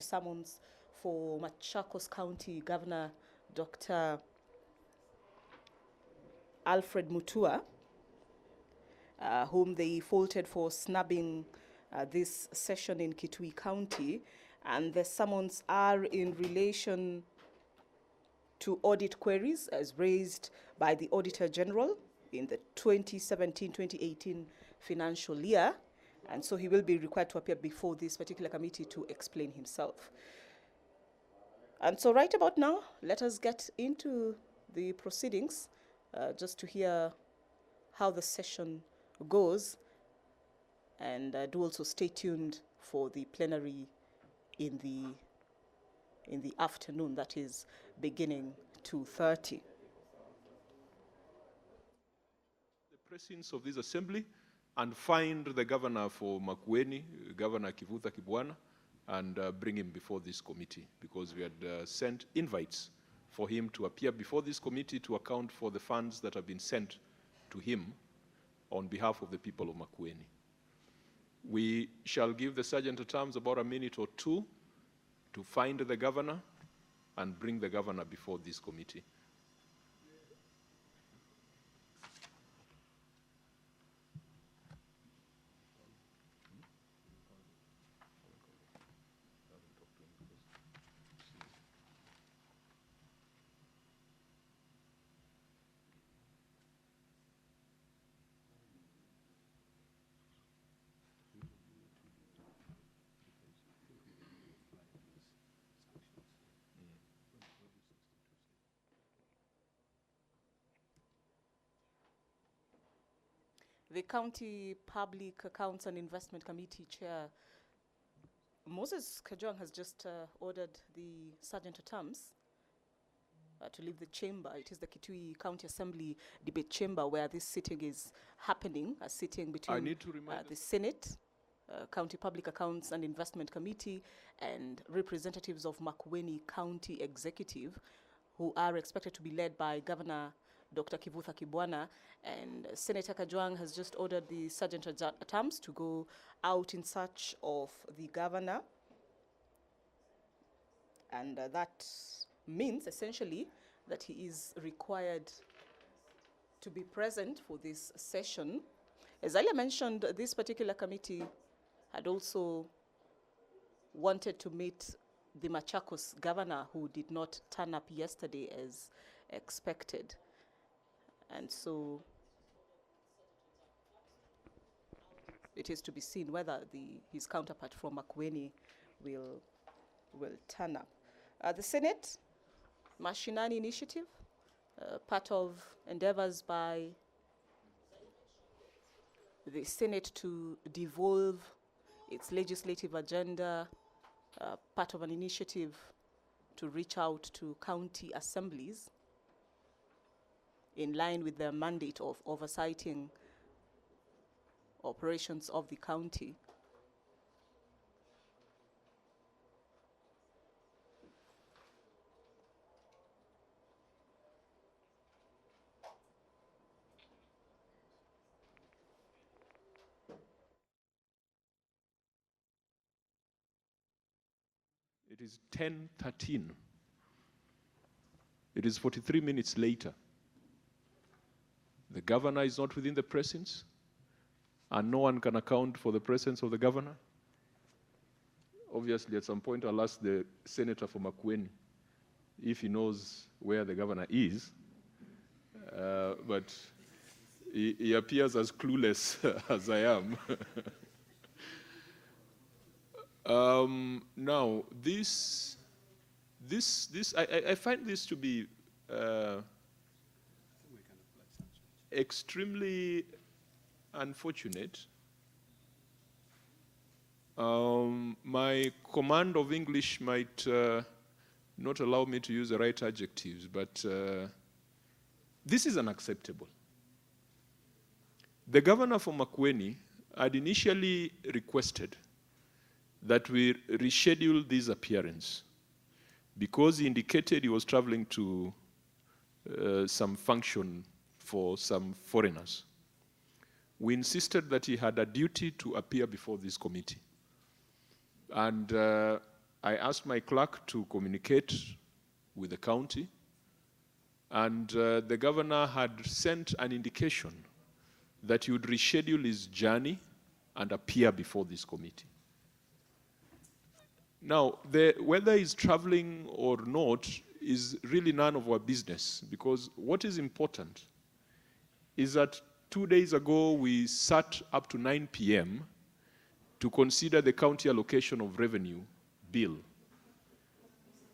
summons for Machakos County Governor Dr. Alfred Mutua, whom they faulted for snubbing this session in Kitui County. And the summons are in relation to audit queries as raised by the Auditor General in the 2017-2018 financial year. And so he will be required to appear before this particular committee to explain himself. And so right about now, let us get into the proceedings just to hear how the session goes, and do also stay tuned for the plenary in the afternoon, that is beginning 2:30. The presence of this assembly and find the governor for Makueni, Governor Kivutha Kibwana, and bring him before this committee, because we had sent invites for him to appear before this committee to account for the funds that have been sent to him on behalf of the people of Makueni. We shall give the sergeant at arms about a minute or two to find the governor and bring the governor before this committee. The County Public Accounts and Investment Committee Chair, Moses Kajwang, has just ordered the Sergeant at Arms to leave the chamber. It is the Kitui County Assembly debate chamber where this sitting is happening, a sitting between the Senate, County Public Accounts and Investment Committee, and representatives of Makueni County Executive, who are expected to be led by Governor Dr. Kivutha Kibwana. And Senator Kajwang has just ordered the Sergeant at Arms to go out in search of the governor. And that means essentially that he is required to be present for this session. As earlier mentioned, this particular committee had also wanted to meet the Machakos governor, who did not turn up yesterday as expected. And so it is to be seen whether his counterpart from Makueni will turn up. The Senate Mashinani Initiative, part of endeavors by the Senate to devolve its legislative agenda, part of an initiative to reach out to county assemblies in line with their mandate of oversighting operations of the county. It is 10:13. It is 43 minutes later. The governor is not within the presence, and no one can account for the presence of the governor. Obviously, at some point, I'll ask the senator from Makueni if he knows where the governor is, but he appears as clueless as I am. Now, I find this to be extremely unfortunate. My command of English might not allow me to use the right adjectives, but this is unacceptable. The governor for Makueni had initially requested that we reschedule this appearance because he indicated he was traveling to some function for some foreigners. We insisted that he had a duty to appear before this committee. And I asked my clerk to communicate with the county, and the governor had sent an indication that he would reschedule his journey and appear before this committee. Now, whether he's traveling or not is really none of our business, because what is important is that 2 days ago we sat up to 9 p.m. to consider the county allocation of revenue bill,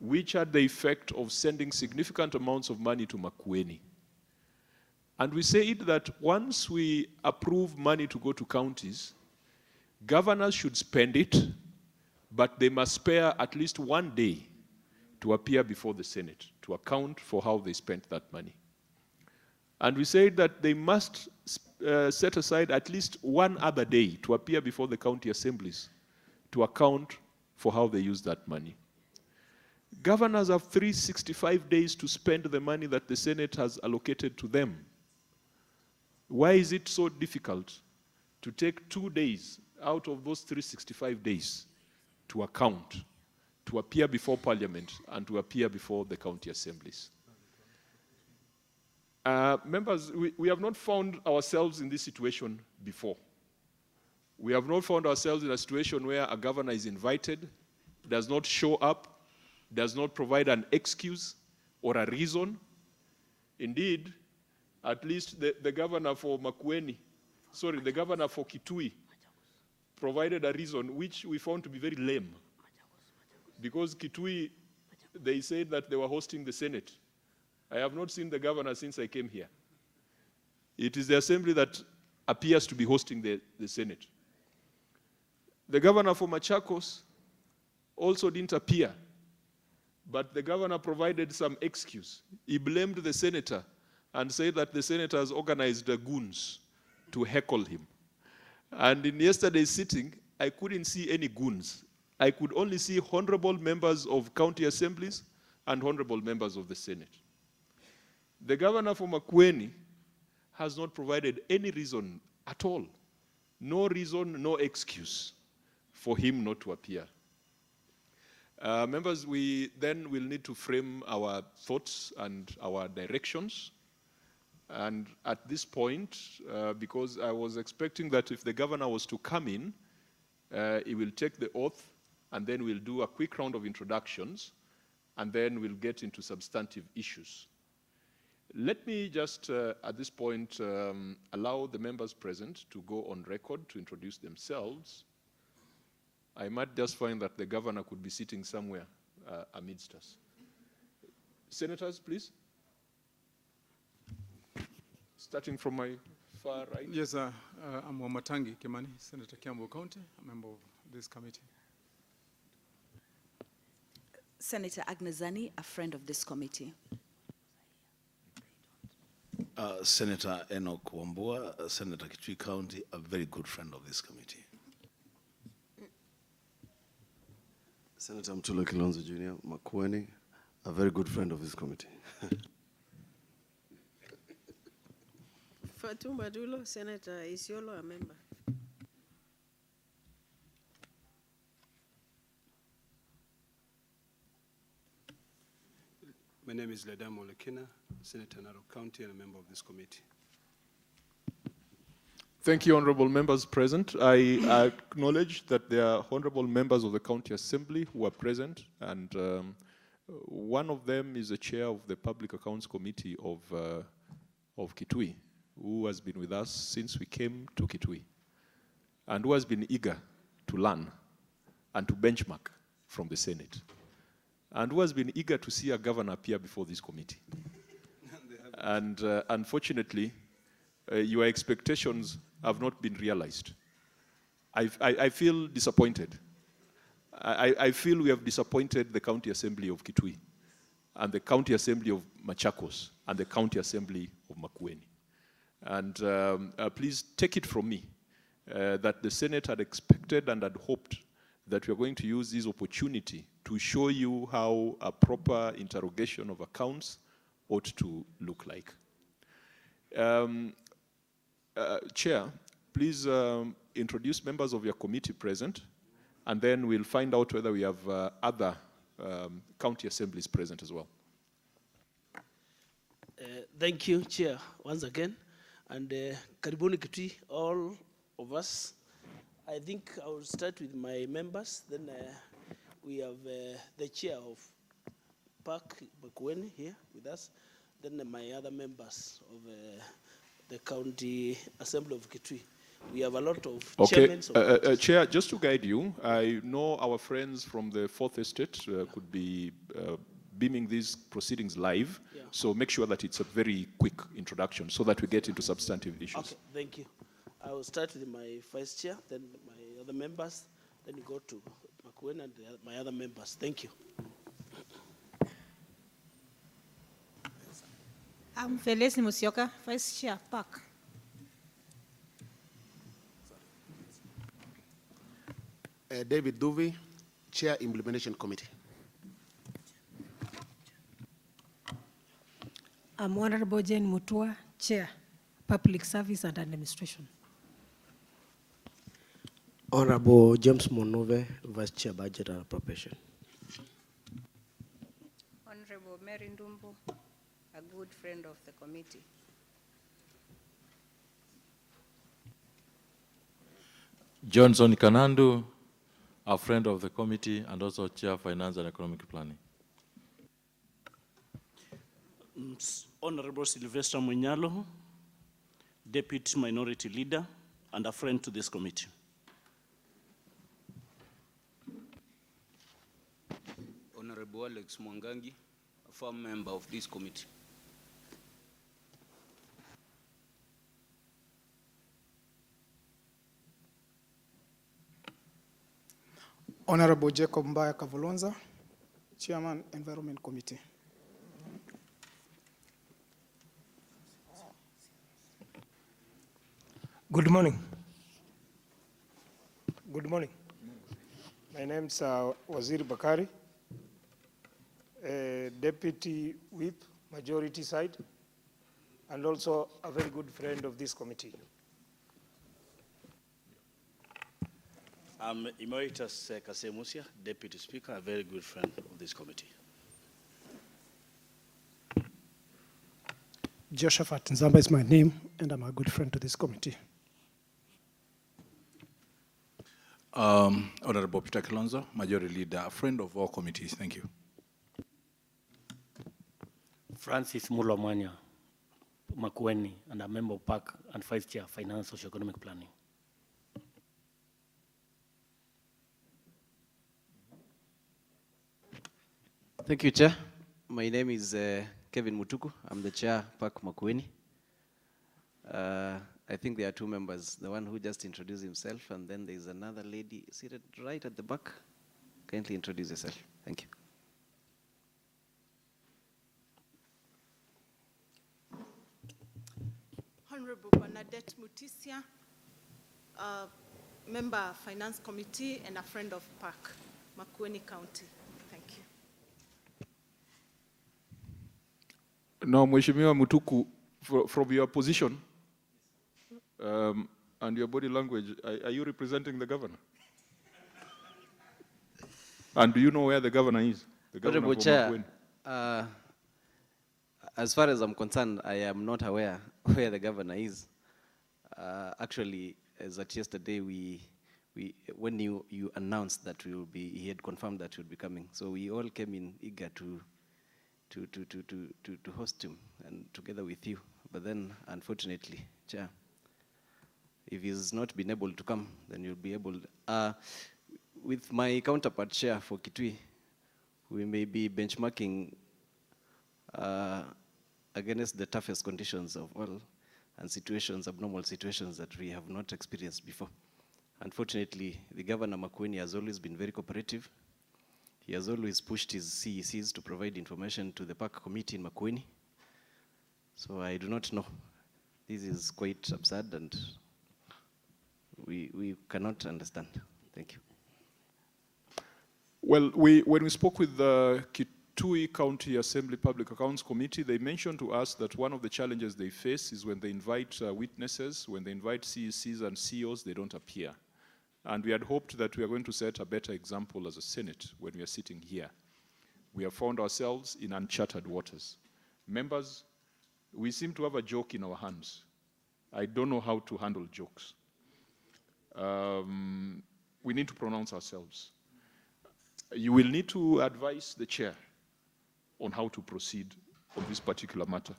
which had the effect of sending significant amounts of money to Makueni. And we said that once we approve money to go to counties, governors should spend it, but they must spare at least 1 day to appear before the Senate to account for how they spent that money. And we said that they must set aside at least 1 other day to appear before the county assemblies to account for how they use that money. Governors have 365 days to spend the money that the Senate has allocated to them. Why is it so difficult to take 2 days out of those 365 days to account, to appear before Parliament, and to appear before the county assemblies? Members, we have not found ourselves in this situation before. We have not found ourselves in a situation where a governor is invited, does not show up, does not provide an excuse or a reason. Indeed, at least the governor for the governor for Kitui provided a reason which we found to be very lame. Because Kitui, they said that they were hosting the Senate. I have not seen the governor since I came here. It is the assembly that appears to be hosting the Senate. The governor for Machakos also didn't appear, but the governor provided some excuse. He blamed the senator and said that the senator has organized the goons to heckle him. And in yesterday's sitting, I couldn't see any goons. I could only see honorable members of county assemblies and honorable members of the Senate. The governor for Makueni has not provided any reason at all. No reason, no excuse for him not to appear. Members, we then will need to frame our thoughts and our directions. And at this point, because I was expecting that if the governor was to come in, he will take the oath, and then we'll do a quick round of introductions, and then we'll get into substantive issues. Let me just, at this point, allow the members present to go on record to introduce themselves. I might just find that the governor could be sitting somewhere amidst us. Senators, please. Starting from my far right. Yes, I'm Wamatangi Kimani, Senator Kiambu County, a member of this committee. Senator Agnezani, a friend of this committee. Senator Enoch Wambua, Senator Kitui County, a very good friend of this committee. Senator Mtula Kilonzo Jr., Makueni, a very good friend of this committee. Fatuma Dulo, Senator Isiolo, a member. My name is Ledam Olekina, Senator Narok County and a member of this committee. Thank you, honorable members present. I acknowledge that there are honorable members of the county assembly who are present, and one of them is the chair of the Public Accounts Committee of Kitui, who has been with us since we came to Kitui, and who has been eager to learn and to benchmark from the Senate, and who has been eager to see a governor appear before this committee. And unfortunately, your expectations have not been realized. I feel disappointed. I feel we have disappointed the County Assembly of Kitui, and the County Assembly of Machakos, and the County Assembly of Makueni. And please take it from me that the Senate had expected and had hoped that we are going to use this opportunity to show you how a proper interrogation of accounts ought to look like. Chair, please introduce members of your committee present, and then we'll find out whether we have other county assemblies present as well. Thank you, Chair, once again. And karibuni Kitui, all of us. I think I will start with my members. Then we have the Chair of PAC, Makueni, here with us. Then my other members of the County Assembly of Kitui. We have a lot of chairmen. Chair, just to guide you, I know our friends from the Fourth Estate could be beaming these proceedings live, so make sure that it's a very quick introduction so that we get into substantive issues. Okay, thank you. I will start with my Vice Chair, then my other members, then we go to Makueni and my other members. Thank you. I'm Felicity Musyoka, Vice Chair, PAC. David Duvi, Chair, Implementation Committee. I'm Honorable Jane Mutua, Chair, Public Service and Administration. Honorable James Monove, Vice Chair, Budget and Appropriation. Honorable Mary Ndumbu, a good friend of the committee. Johnson Kanandu, a friend of the committee and also Chair, Finance and Economic Planning. Honorable Sylvester Munyalo, Deputy Minority Leader and a friend to this committee. Honorable Alex Mwangangi, a former member of this committee. Honorable Jacob Mbaya Kavolonza, Chairman, Environment Committee. Good morning. Good morning. My name is Waziri Bakari, Deputy Whip, Majority Side, and also a very good friend of this committee. I'm Emeritus Kasemusia, Deputy Speaker, a very good friend of this committee. Josephat Nzamba is my name, and I'm a good friend to this committee. Honorable Peter Kilonzo, Majority Leader, a friend of all committees. Thank you. Francis Mulomania, Makueni, and a member of PAC and Vice Chair, Finance, Socio-Economic Planning. Thank you, Chair. My name is Kevin Mutuku. I'm the Chair, PAC Makueni. I think there are two members, the one who just introduced himself, and then there's another lady seated right at the back. Kindly introduce yourself. Thank you. Honorable Bernadette Mutisia, member Finance Committee and a friend of PAC, Makueni County. Thank you. Now, Mheshimiwa Mutuku, from your position and your body language, are you representing the governor? And do you know where the governor is? The governor Honorable Chair, as far as I'm concerned, I am not aware where the governor is. Actually, as at yesterday, when you announced that we will be, he had confirmed that he would be coming. So we all came in eager to host him and together with you. But then, unfortunately, Chair, if he's not been able to come, then you'll be able. With my counterpart Chair for Kitui, we may be benchmarking against the toughest conditions of all and situations, abnormal situations that we have not experienced before. Unfortunately, the Governor Makueni has always been very cooperative. He has always pushed his CECs to provide information to the PAC committee in Makueni. So I do not know. This is quite absurd and we cannot understand. Thank you. Well, when we spoke with the Kitui County Assembly Public Accounts Committee, they mentioned to us that one of the challenges they face is when they invite witnesses, when they invite CECs and CEOs, they don't appear. And we had hoped that we are going to set a better example as a Senate when we are sitting here. We have found ourselves in uncharted waters. Members, we seem to have a joke in our hands. I don't know how to handle jokes. We need to pronounce ourselves. You will need to advise the chair on how to proceed on this particular matter.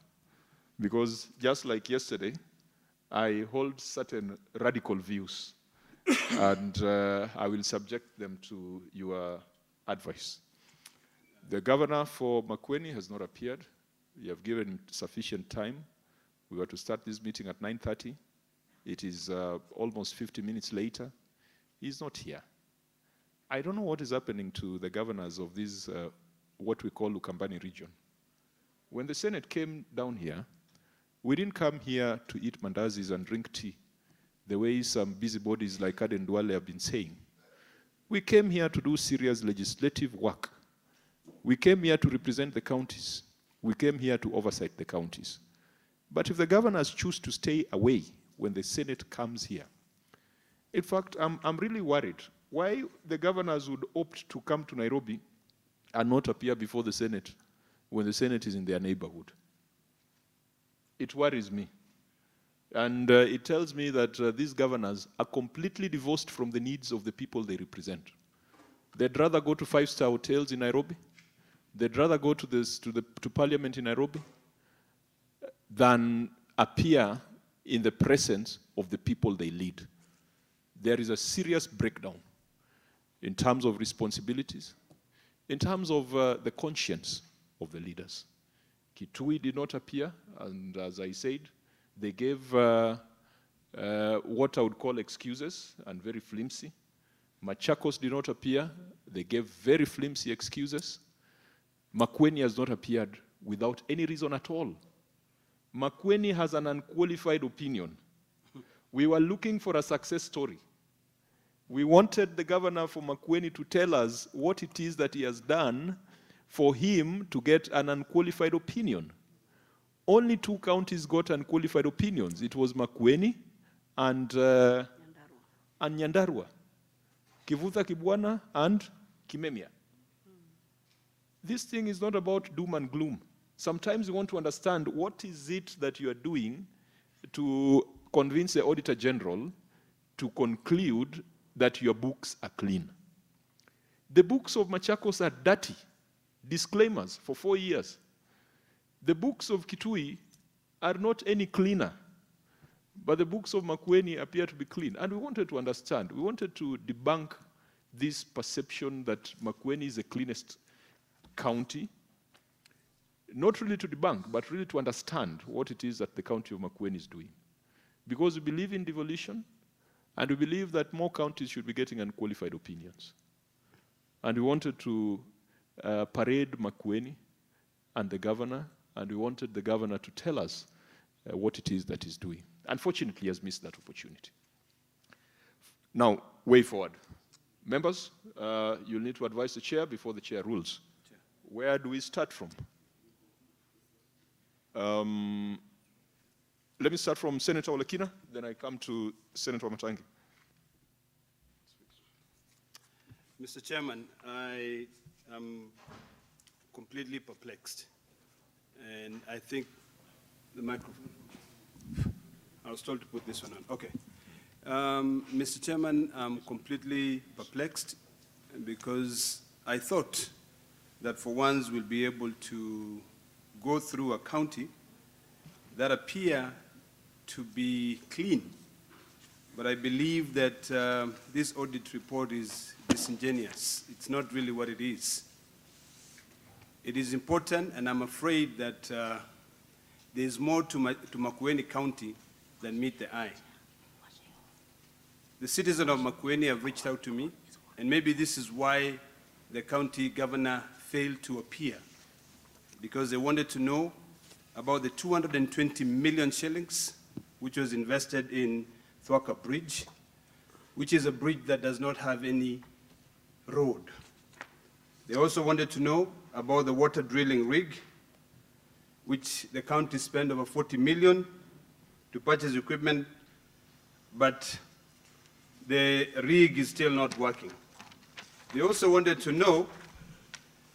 Because just like yesterday, I hold certain radical views, and I will subject them to your advice. The governor for Makueni has not appeared. You have given sufficient time. We were to start this meeting at 9:30. It is almost 50 minutes later. He's not here. I don't know what is happening to the governors of this, what we call Ukambani region. When the Senate came down here, we didn't come here to eat mandazis and drink tea, the way some busybodies like Aden Duale have been saying. We came here to do serious legislative work. We came here to represent the counties. We came here to oversight the counties. But if the governors choose to stay away when the Senate comes here, in fact, I'm really worried why the governors would opt to come to Nairobi and not appear before the Senate when the Senate is in their neighborhood. It worries me. And it tells me that these governors are completely divorced from the needs of the people they represent. They'd rather go to five-star hotels in Nairobi, they'd rather go to Parliament in Nairobi than appear in the presence of the people they lead. There is a serious breakdown in terms of responsibilities, in terms of the conscience of the leaders. Kitui did not appear, and as I said, they gave what I would call excuses, and very flimsy. Machakos did not appear, they gave very flimsy excuses. Makueni has not appeared without any reason at all. Makueni has an unqualified opinion. We were looking for a success story. We wanted the governor for Makueni to tell us what it is that he has done for him to get an unqualified opinion. Only 2 counties got unqualified opinions. It was Makueni and Nyandarua. Kivutha Kibwana and Kimemia. This thing is not about doom and gloom. Sometimes you want to understand what is it that you are doing to convince the Auditor General to conclude that your books are clean. The books of Machakos are dirty. Disclaimers for 4 years. The books of Kitui are not any cleaner, but the books of Makueni appear to be clean. And we wanted to understand, we wanted to debunk this perception that Makueni is the cleanest county, not really to debunk, but really to understand what it is that the county of Makueni is doing. Because we believe in devolution, and we believe that more counties should be getting unqualified opinions. And we wanted to parade Makueni and the governor, and we wanted the governor to tell us what it is that he's doing. Unfortunately, he has missed that opportunity. Now, way forward. Members, you'll need to advise the chair before the chair rules. Chair. Where do we start from? Let me start from Senator Olekina, then I come to Senator Matangi. Mr. Chairman, I am completely perplexed. And I think the microphone, I was told to put this one on. Okay. Mr. Chairman, I'm completely perplexed because I thought that for once we'll be able to go through a county that appear to be clean. But I believe that this audit report is disingenuous. It's not really what it is. It is important, and I'm afraid that there's more to Makueni County than meet the eye. The citizens of Makueni have reached out to me, and maybe this is why the county governor failed to appear, because they wanted to know about the 220 million shillings which was invested in Thwaka Bridge, which is a bridge that does not have any road. They also wanted to know about the water drilling rig, which the county spent over 40 million to purchase equipment, but the rig is still not working. They also wanted to know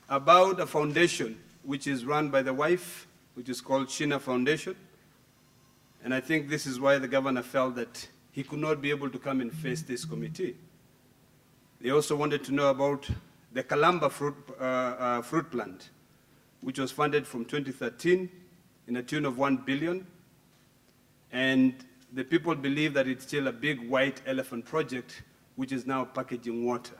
about a foundation which is run by the wife, which is called Shina Foundation. And I think this is why the governor felt that he could not be able to come and face this committee. They also wanted to know about the Kalamba fruit plant, which was funded from 2013 in a tune of 1 billion. And the people believe that it's still a big white elephant project, which is now packaging water.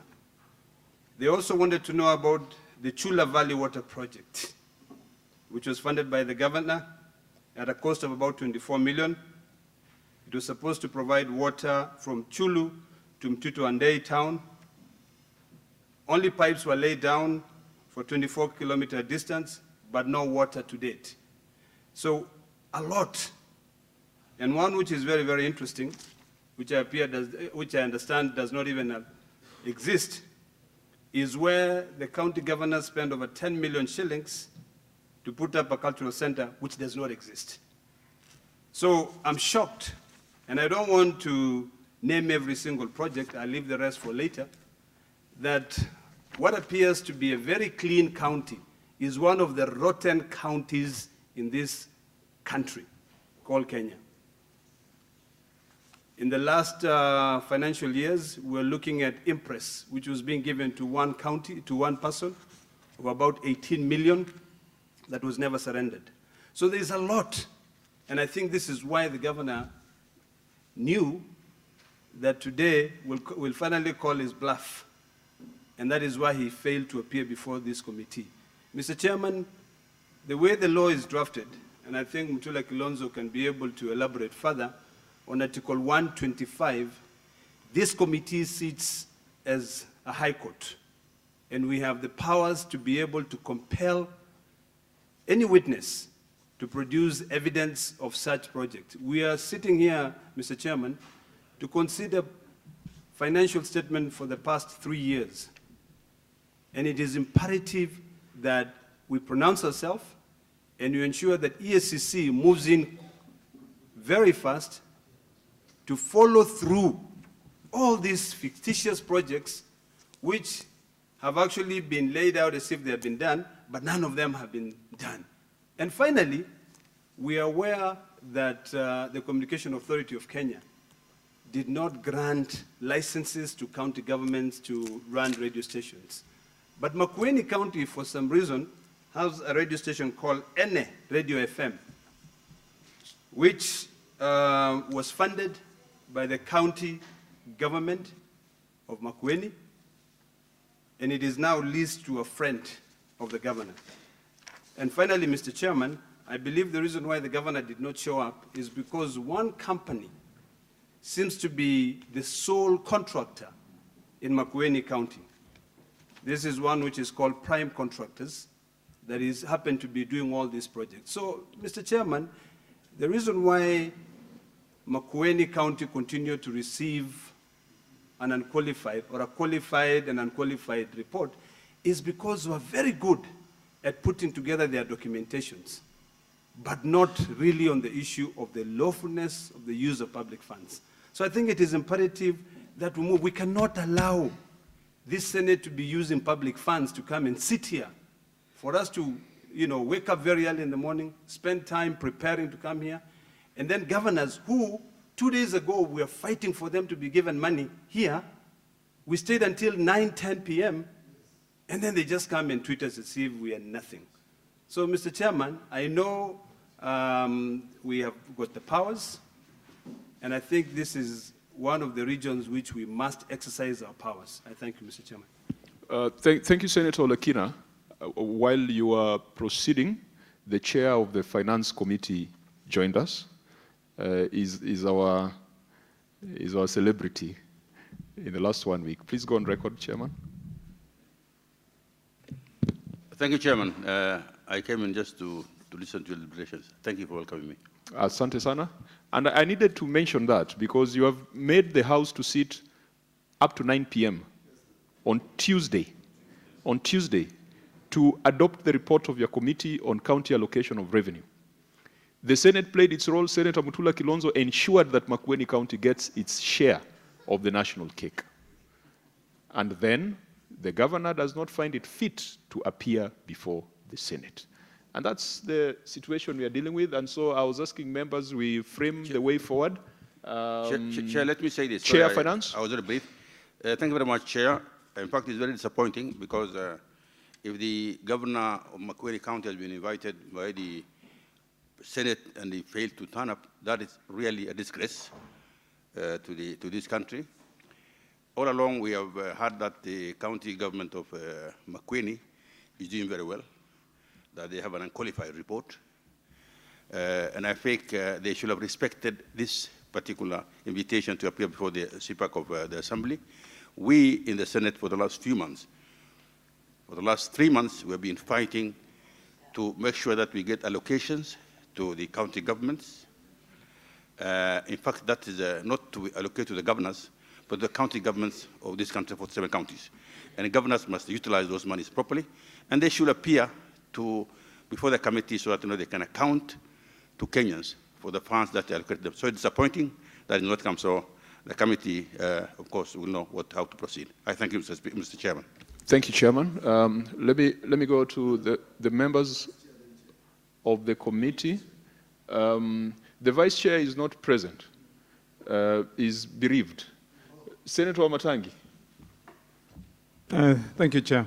They also wanted to know about the Chula Valley Water Project, which was funded by the governor at a cost of about 24 million. It was supposed to provide water from Chulu to Mtutu Andei town. Only pipes were laid down for 24-kilometer distance, but no water to date. So a lot. And one which is very, very interesting, which I understand does not even exist, is where the county governor spent over 10 million shillings to put up a cultural center, which does not exist. So I'm shocked, and I don't want to name every single project, I'll leave the rest for later, that what appears to be a very clean county is one of the rotten counties in this country called Kenya. In the last financial years, we're looking at Impress, which was being given to one county, to one person, of about 18 million that was never surrendered. So there's a lot. And I think this is why the governor knew that today we'll finally call his bluff. And that is why he failed to appear before this committee. Mr. Chairman, the way the law is drafted, and I think Mutula Kilonzo can be able to elaborate further, on Article 125, this committee sits as a high court, and we have the powers to be able to compel any witness to produce evidence of such project. We are sitting here, Mr. Chairman, to consider financial statement for the past 3 years. And it is imperative that we pronounce ourselves and we ensure that ESCC moves in very fast to follow through all these fictitious projects which have actually been laid out as if they have been done, but none of them have been done. And finally, we are aware that the Communication Authority of Kenya did not grant licenses to county governments to run radio stations. But Makueni County, for some reason, has a radio station called Ene Radio FM, which was funded by the county government of Makueni, and it is now leased to a friend of the governor. And finally, Mr. Chairman, I believe the reason why the governor did not show up is because one company seems to be the sole contractor in Makueni County. This is one which is called Prime Contractors that is happen to be doing all these projects. So, Mr. Chairman, the reason why Makueni County continued to receive an unqualified or a qualified and unqualified report is because we are very good at putting together their documentations, but not really on the issue of the lawfulness of the use of public funds. So I think it is imperative that we move. We cannot allow this Senate to be using public funds to come and sit here for us to, wake up very early in the morning, spend time preparing to come here, and then governors who, 2 days ago, we were fighting for them to be given money here, we stayed until 9, 10 p.m., and then they just come and tweet us as if we are nothing. So, Mr. Chairman, I know we have got the powers, and I think this is one of the regions which we must exercise our powers. I thank you, Mr. Chairman. Thank you, Senator Olekina. While you were proceeding, the chair of the Finance Committee joined us. Is our celebrity in the last 1 week. Please go on record, Chairman. Thank you, Chairman. I came in just to listen to your deliberations. Thank you for welcoming me. Asante sana. And I needed to mention that because you have made the House to sit up to 9 p.m. on Tuesday, to adopt the report of your committee on county allocation of revenue. The Senate played its role. Senator Mutula Kilonzo ensured that Makueni County gets its share of the national cake. And then the governor does not find it fit to appear before the Senate. And that's the situation we are dealing with. And so I was asking members, we frame the way forward. Chair, let me say this. Chair, Sorry, Finance. I was very brief. Thank you very much, Chair. In fact, it's very disappointing because if the governor of Makueni County has been invited by the Senate and he failed to turn up, that is really a disgrace to this country. All along, we have heard that the county government of Makueni is doing very well, that they have an unqualified report. And I think they should have respected this particular invitation to appear before the CPAIC of the Assembly. We in the Senate for the last few months, for the last 3 months, we have been fighting to make sure that we get allocations to the county governments. In fact, that is not to allocate to the governors, but the county governments of this country for 7 counties. And the governors must utilize those monies properly, and they should appear before the committee so that they can account to Kenyans for the funds that they allocated them. So it's disappointing that it did not come. So the committee, of course, will know how to proceed. I thank you, Mr. Chairman. Thank you, Chairman. Let me go to the members of the committee. The Vice Chair is not present, is bereaved. Senator Matangi. Thank you, Chair.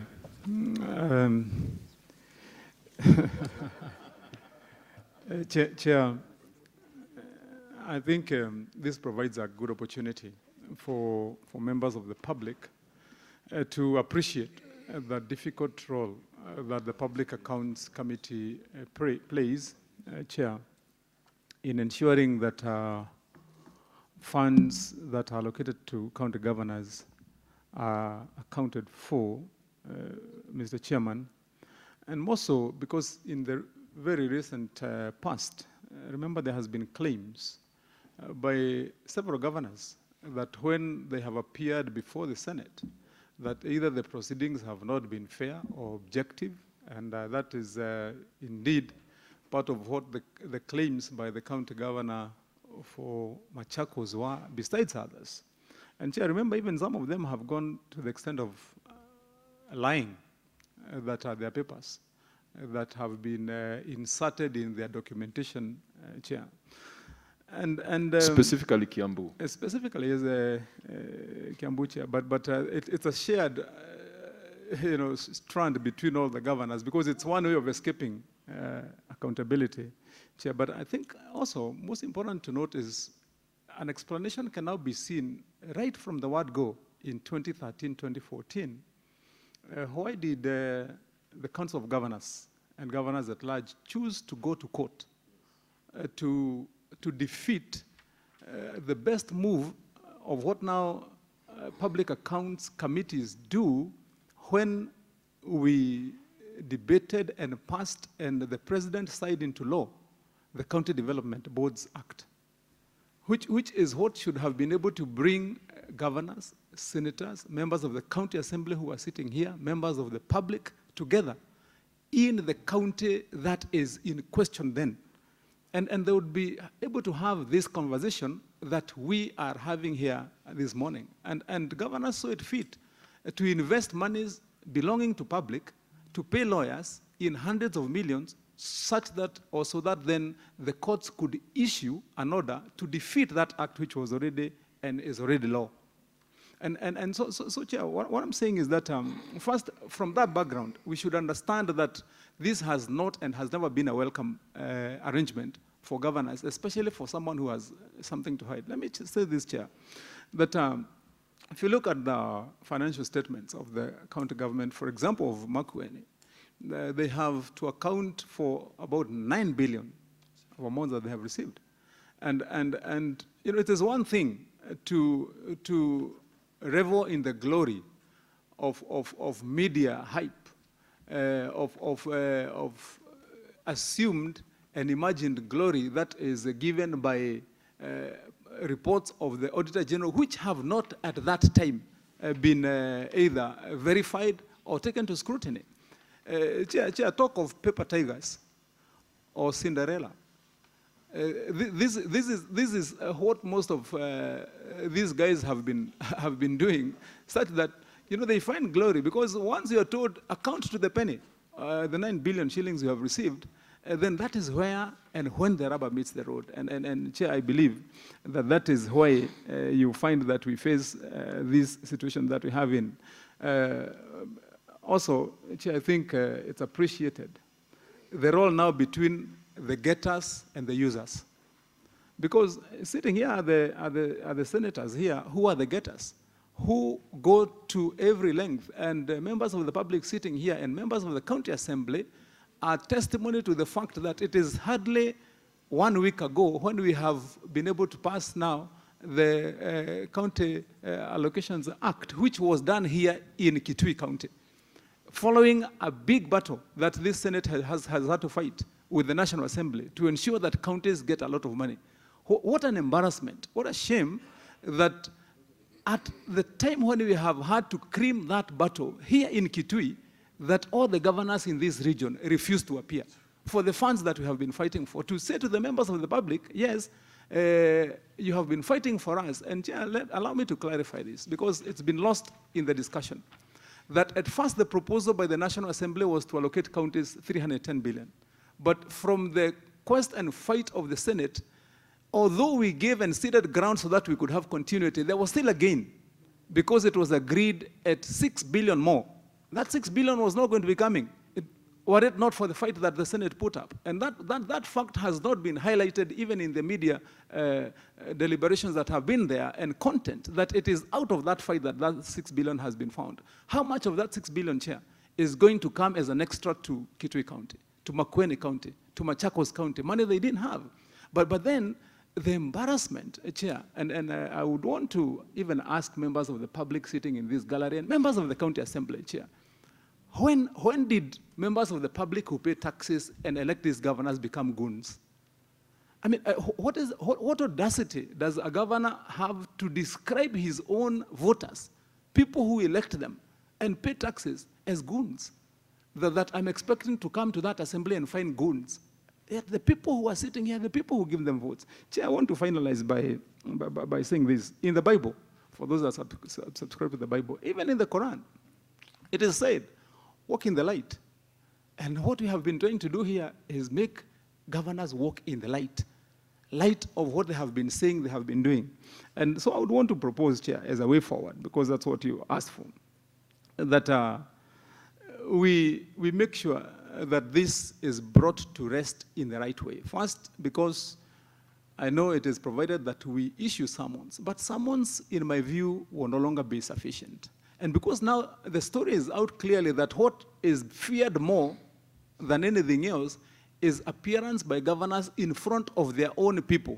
Chair, I think this provides a good opportunity for members of the public to appreciate the difficult role that the Public Accounts Committee plays, Chair, in ensuring that funds that are allocated to county governors are accounted for, Mr. Chairman, and more so because in the very recent past, remember there has been claims by several governors that when they have appeared before the Senate, that either the proceedings have not been fair or objective, and that is indeed part of what the claims by the county governor for Machakos were, besides others. And Chair, remember even some of them have gone to the extent of lying that are their papers that have been inserted in their documentation, Chair. And specifically Kiambu. Specifically as a Kiambu Chair, but it's a shared strand between all the governors because it's one way of escaping accountability, Chair. But I think also most important to note is an explanation can now be seen right from the word go in 2013, 2014. Why did the Council of Governors and governors at large choose to go to court to defeat the best move of what now public accounts committees do when we debated and passed and the president signed into law the County Development Boards Act, which is what should have been able to bring governors, senators, members of the county assembly who are sitting here, members of the public together in the county that is in question then. And they would be able to have this conversation that we are having here this morning. And governors saw it fit to invest monies belonging to public, to pay lawyers in hundreds of millions, such that, or so that then the courts could issue an order to defeat that act which was already and is already law. And so Chair, what I'm saying is that first, from that background, we should understand that this has not and has never been a welcome arrangement for governors, especially for someone who has something to hide. Let me just say this, Chair, that if you look at the financial statements of the county government, for example, of Makueni, they have to account for about 9 billion of amounts that they have received. And it is one thing to revel in the glory of media hype, of assumed and imagined glory that is given by reports of the Auditor General, which have not at that time been either verified or taken to scrutiny. Chair, talk of paper tigers or Cinderella. This is what most of these guys have been doing, such that they find glory, because once you are told account to the penny the 9 billion shillings you have received, then that is where and when the rubber meets the road. And Chair, I believe that is why you find that we face this situation that we have in. Also, Chair, I think it's appreciated the role now between the getters and the users. Because sitting here are the senators here who are the getters, who go to every length, and members of the public sitting here and members of the county assembly are testimony to the fact that it is hardly 1 week ago when we have been able to pass now the County Allocations Act, which was done here in Kitui County, following a big battle that this Senate has had to fight with the National Assembly to ensure that counties get a lot of money. What an embarrassment, what a shame that at the time when we have had to cream that battle here in Kitui, that all the governors in this region refused to appear for the funds that we have been fighting for, to say to the members of the public, yes, you have been fighting for us. And allow me to clarify this, because it's been lost in the discussion, that at first the proposal by the National Assembly was to allocate counties 310 billion. But from the quest and fight of the Senate, although we gave and ceded ground so that we could have continuity, there was still a gain, because it was agreed at 6 billion more. That 6 billion was not going to be coming, were it not for the fight that the Senate put up. And that fact has not been highlighted even in the media deliberations that have been there, and content, that it is out of that fight that 6 billion has been found. How much of that 6 billion, Chair, is going to come as an extra to Kitui County, to Makueni County, to Machakos County, money they didn't have? But then the embarrassment, Chair, and I would want to even ask members of the public sitting in this gallery and members of the County Assembly, Chair, when did members of the public who pay taxes and elect these governors become goons? I mean, what audacity does a governor have to describe his own voters, people who elect them and pay taxes, as goons? That I'm expecting to come to that assembly and find goons. Yet the people who are sitting here, the people who give them votes. Chair, I want to finalize by saying this. In the Bible, for those that subscribe to the Bible, even in the Quran, it is said, walk in the light. And what we have been trying to do here is make governors walk in the light of what they have been saying they have been doing. And so I would want to propose, Chair, as a way forward, because that's what you asked for, that we make sure that this is brought to rest in the right way. First, because I know it is provided that we issue summons, but summons, in my view, will no longer be sufficient. And because now the story is out clearly that what is feared more than anything else is appearance by governors in front of their own people.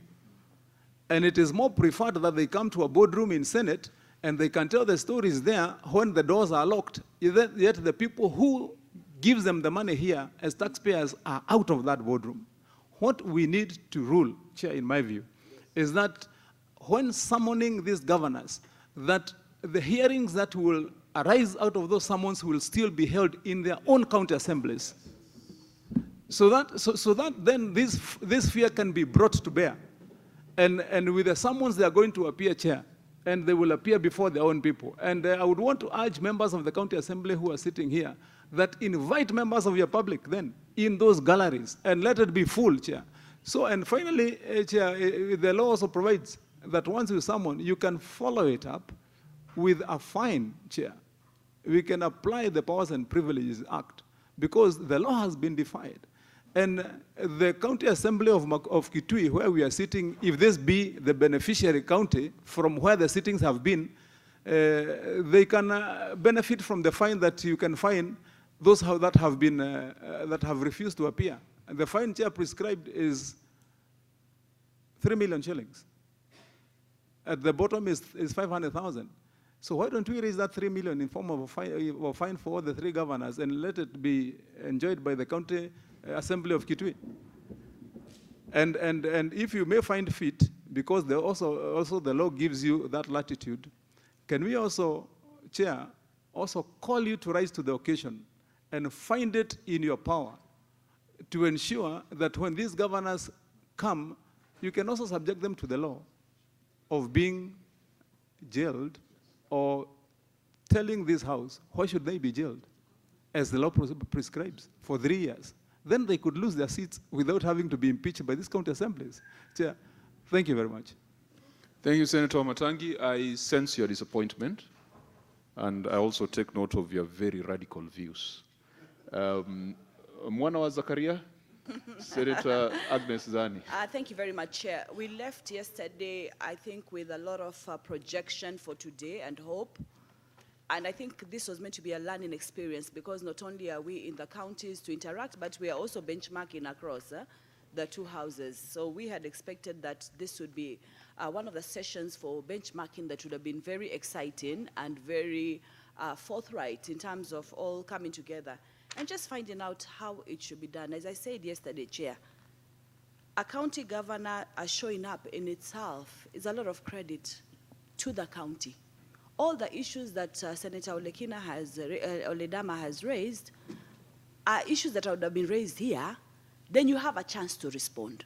And it is more preferred that they come to a boardroom in Senate and they can tell the stories there when the doors are locked, yet the people who gives them the money here as taxpayers are out of that boardroom. What we need to rule, Chair, in my view, is that when summoning these governors, that the hearings that will arise out of those summons will still be held in their own county assemblies. So that then this fear can be brought to bear. And with the summons, they are going to appear, Chair, and they will appear before their own people. And I would want to urge members of the county assembly who are sitting here that invite members of your public then in those galleries and let it be full, Chair. So, and finally, Chair, the law also provides that once you summon, you can follow it up with a fine, Chair. We can apply the Powers and Privileges Act because the law has been defied. And the County Assembly of Kitui, where we are sitting, if this be the beneficiary county from where the sittings have been, they can benefit from the fine that you can fine those that have refused to appear. And the fine, Chair, prescribed is 3 million shillings. At the bottom is 500,000. So why don't we raise that 3 million in form of a fine for all the 3 governors and let it be enjoyed by the County Assembly of Kitui? And if you may find fit, because also the law gives you that latitude, can we also, Chair, also call you to rise to the occasion and find it in your power to ensure that when these governors come you can also subject them to the law of being jailed or telling this house why should they be jailed, as the law prescribes, for 3 years. Then they could lose their seats without having to be impeached by these county assemblies. Chair, thank you very much. Thank you, Senator Matangi. I sense your disappointment, and I also take note of your very radical views. Mwana wa Zakaria, Senator Agnes Zani. Thank you very much, Chair. We left yesterday, I think, with a lot of projection for today and hope. And I think this was meant to be a learning experience, because not only are we in the counties to interact, but we are also benchmarking across the two houses. So we had expected that this would be one of the sessions for benchmarking that would have been very exciting and very forthright in terms of all coming together and just finding out how it should be done. As I said yesterday, Chair, a county governor showing up in itself is a lot of credit to the county. All the issues that Senator Oledama has raised are issues that would have been raised here. Then you have a chance to respond.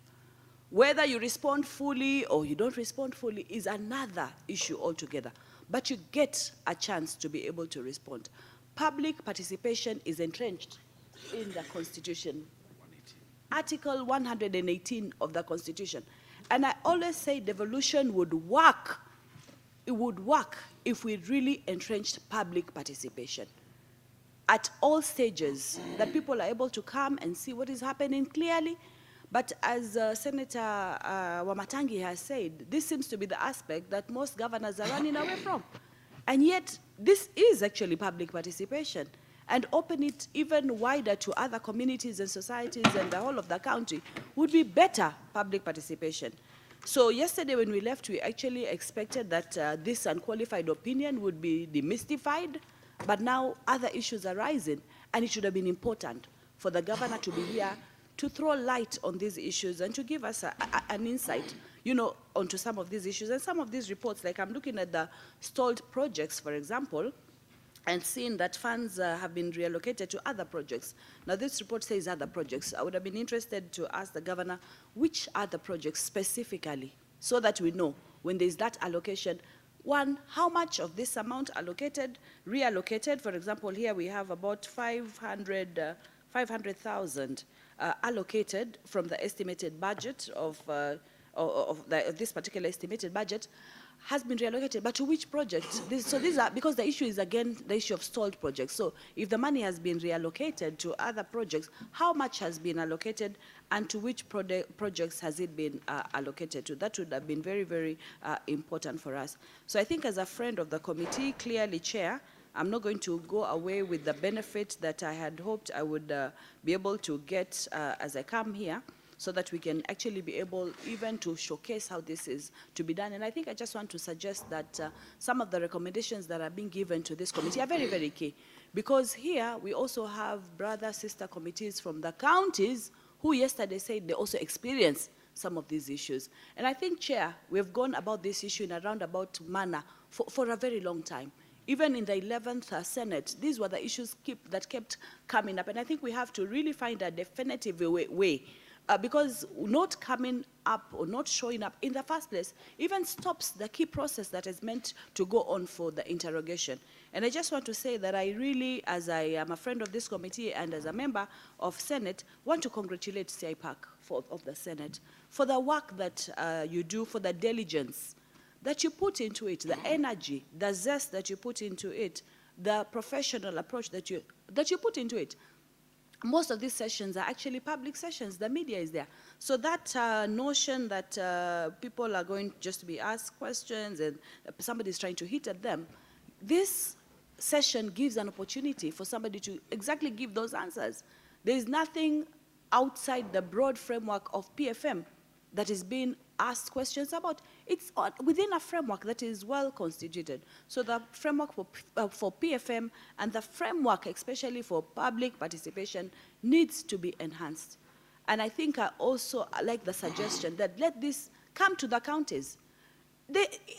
Whether you respond fully or you don't respond fully is another issue altogether. But you get a chance to be able to respond. Public participation is entrenched in the Constitution. Article 118 of the Constitution. And I always say devolution would work. It would work if we really entrenched public participation at all stages, that people are able to come and see what is happening clearly. But as Senator Wamatangi has said, this seems to be the aspect that most governors are running away from. And yet, this is actually public participation. And open it even wider to other communities and societies and the whole of the country would be better public participation. So yesterday when we left, we actually expected that this unqualified opinion would be demystified, but now other issues are rising, and it should have been important for the governor to be here to throw light on these issues and to give us an insight, you know, onto some of these issues. And some of these reports, like I'm looking at the stalled projects, for example, and seeing that funds have been reallocated to other projects. Now, this report says other projects. I would have been interested to ask the governor which other projects specifically, so that we know when there's that allocation, one, how much of this amount allocated, reallocated. For example, here we have about 500,000 allocated from the estimated budget of this particular estimated budget, has been reallocated, but to which project? So these are, because the issue is again the issue of stalled projects. So if the money has been reallocated to other projects, how much has been allocated and to which projects has it been allocated to? That would have been very, very important for us. So I think as a friend of the committee, clearly, Chair, I'm not going to go away with the benefit that I had hoped I would be able to get as I come here, so that we can actually be able even to showcase how this is to be done. And I think I just want to suggest that some of the recommendations that are being given to this committee are very, very key. Because here we also have brother, sister committees from the counties who yesterday said they also experienced some of these issues. And I think, Chair, we've gone about this issue in a roundabout manner for a very long time. Even in the 11th Senate, these were the issues that kept coming up. And I think we have to really find a definitive way because not coming up or not showing up in the first place even stops the key process that is meant to go on for the interrogation. And I just want to say that I really, as I am a friend of this committee and as a member of Senate, want to congratulate CPAIC of the Senate for the work that you do, for the diligence that you put into it, the energy, the zest that you put into it, the professional approach that you put into it. Most of these sessions are actually public sessions. The media is there. So that notion that people are going just to be asked questions and somebody is trying to hit at them, this session gives an opportunity for somebody to exactly give those answers. There is nothing outside the broad framework of PFM that is being asked questions about. It's within a framework that is well constituted. So the framework for PFM and the framework especially for public participation needs to be enhanced. And I think I also like the suggestion that let this come to the counties.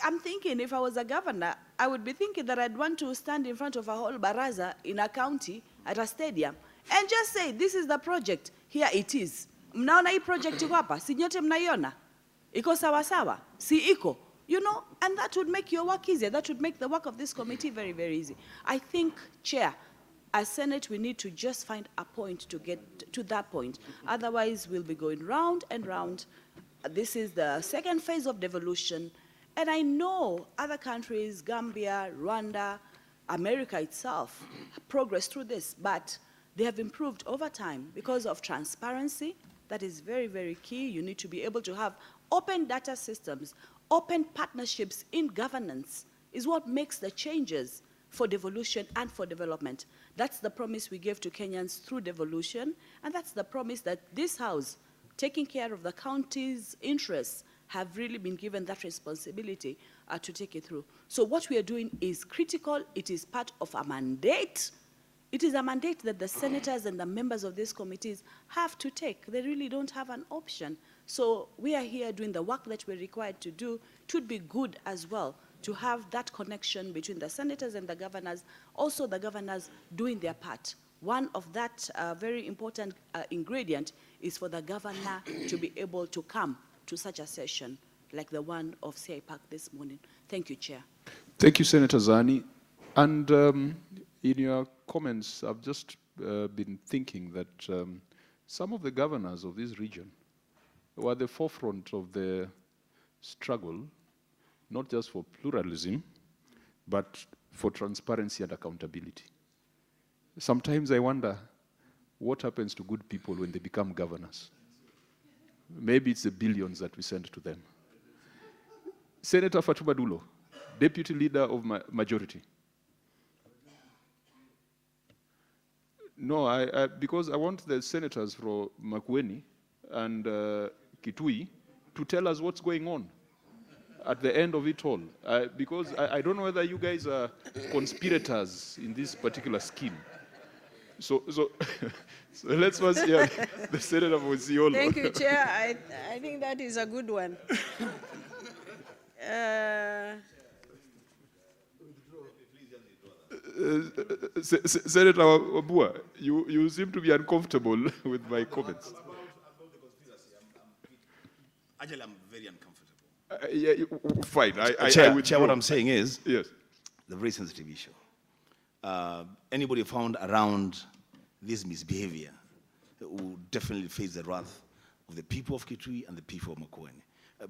I'm thinking if I was a governor, I would be thinking that I'd want to stand in front of a whole baraza in a county at a stadium and just say, this is the project, here it is. Mnaona hii project iko hapa, si nyote mnaiona? Iko sawa sawa, si iko, you know, and that would make your work easier. That would make the work of this committee very, very easy. I think, Chair, as Senate, we need to just find a point to get to that point. Otherwise, we'll be going round and round. This is the second phase of devolution. And I know other countries, Gambia, Rwanda, America itself, progressed through this, but they have improved over time because of transparency. That is very, very key. You need to be able to have open data systems, open partnerships in governance is what makes the changes for devolution and for development. That's the promise we gave to Kenyans through devolution, and that's the promise that this House, taking care of the county's interests, have really been given that responsibility to take it through. So what we are doing is critical. It is part of a mandate. It is a mandate that the senators and the members of these committees have to take. They really don't have an option. So we are here doing the work that we're required to do. It would be good as well to have that connection between the senators and the governors, also the governors doing their part. One of that very important ingredient is for the governor to be able to come to such a session like the one of CPAIC this morning. Thank you, Chair. Thank you, Senator Zani. And in your comments, I've just been thinking that some of the governors of this region were at the forefront of the struggle, not just for pluralism, but for transparency and accountability. Sometimes I wonder what happens to good people when they become governors. Maybe it's the billions that we send to them. Senator Fatuma Dulo, Deputy Leader of Majority. No, because I want the senators from Makueni and Kitui to tell us what's going on at the end of it all. Because I don't know whether you guys are conspirators in this particular scheme. So let's first hear the Senator from Isiolo. Thank you, Chair. I think that is a good one. Senator Wabua, you seem to be uncomfortable with my comments. Actually, I'm very uncomfortable. Fine. Chair, what I'm saying is, yes, the very sensitive issue. Anybody found around this misbehavior will definitely face the wrath of the people of Kitui and the people of Makueni.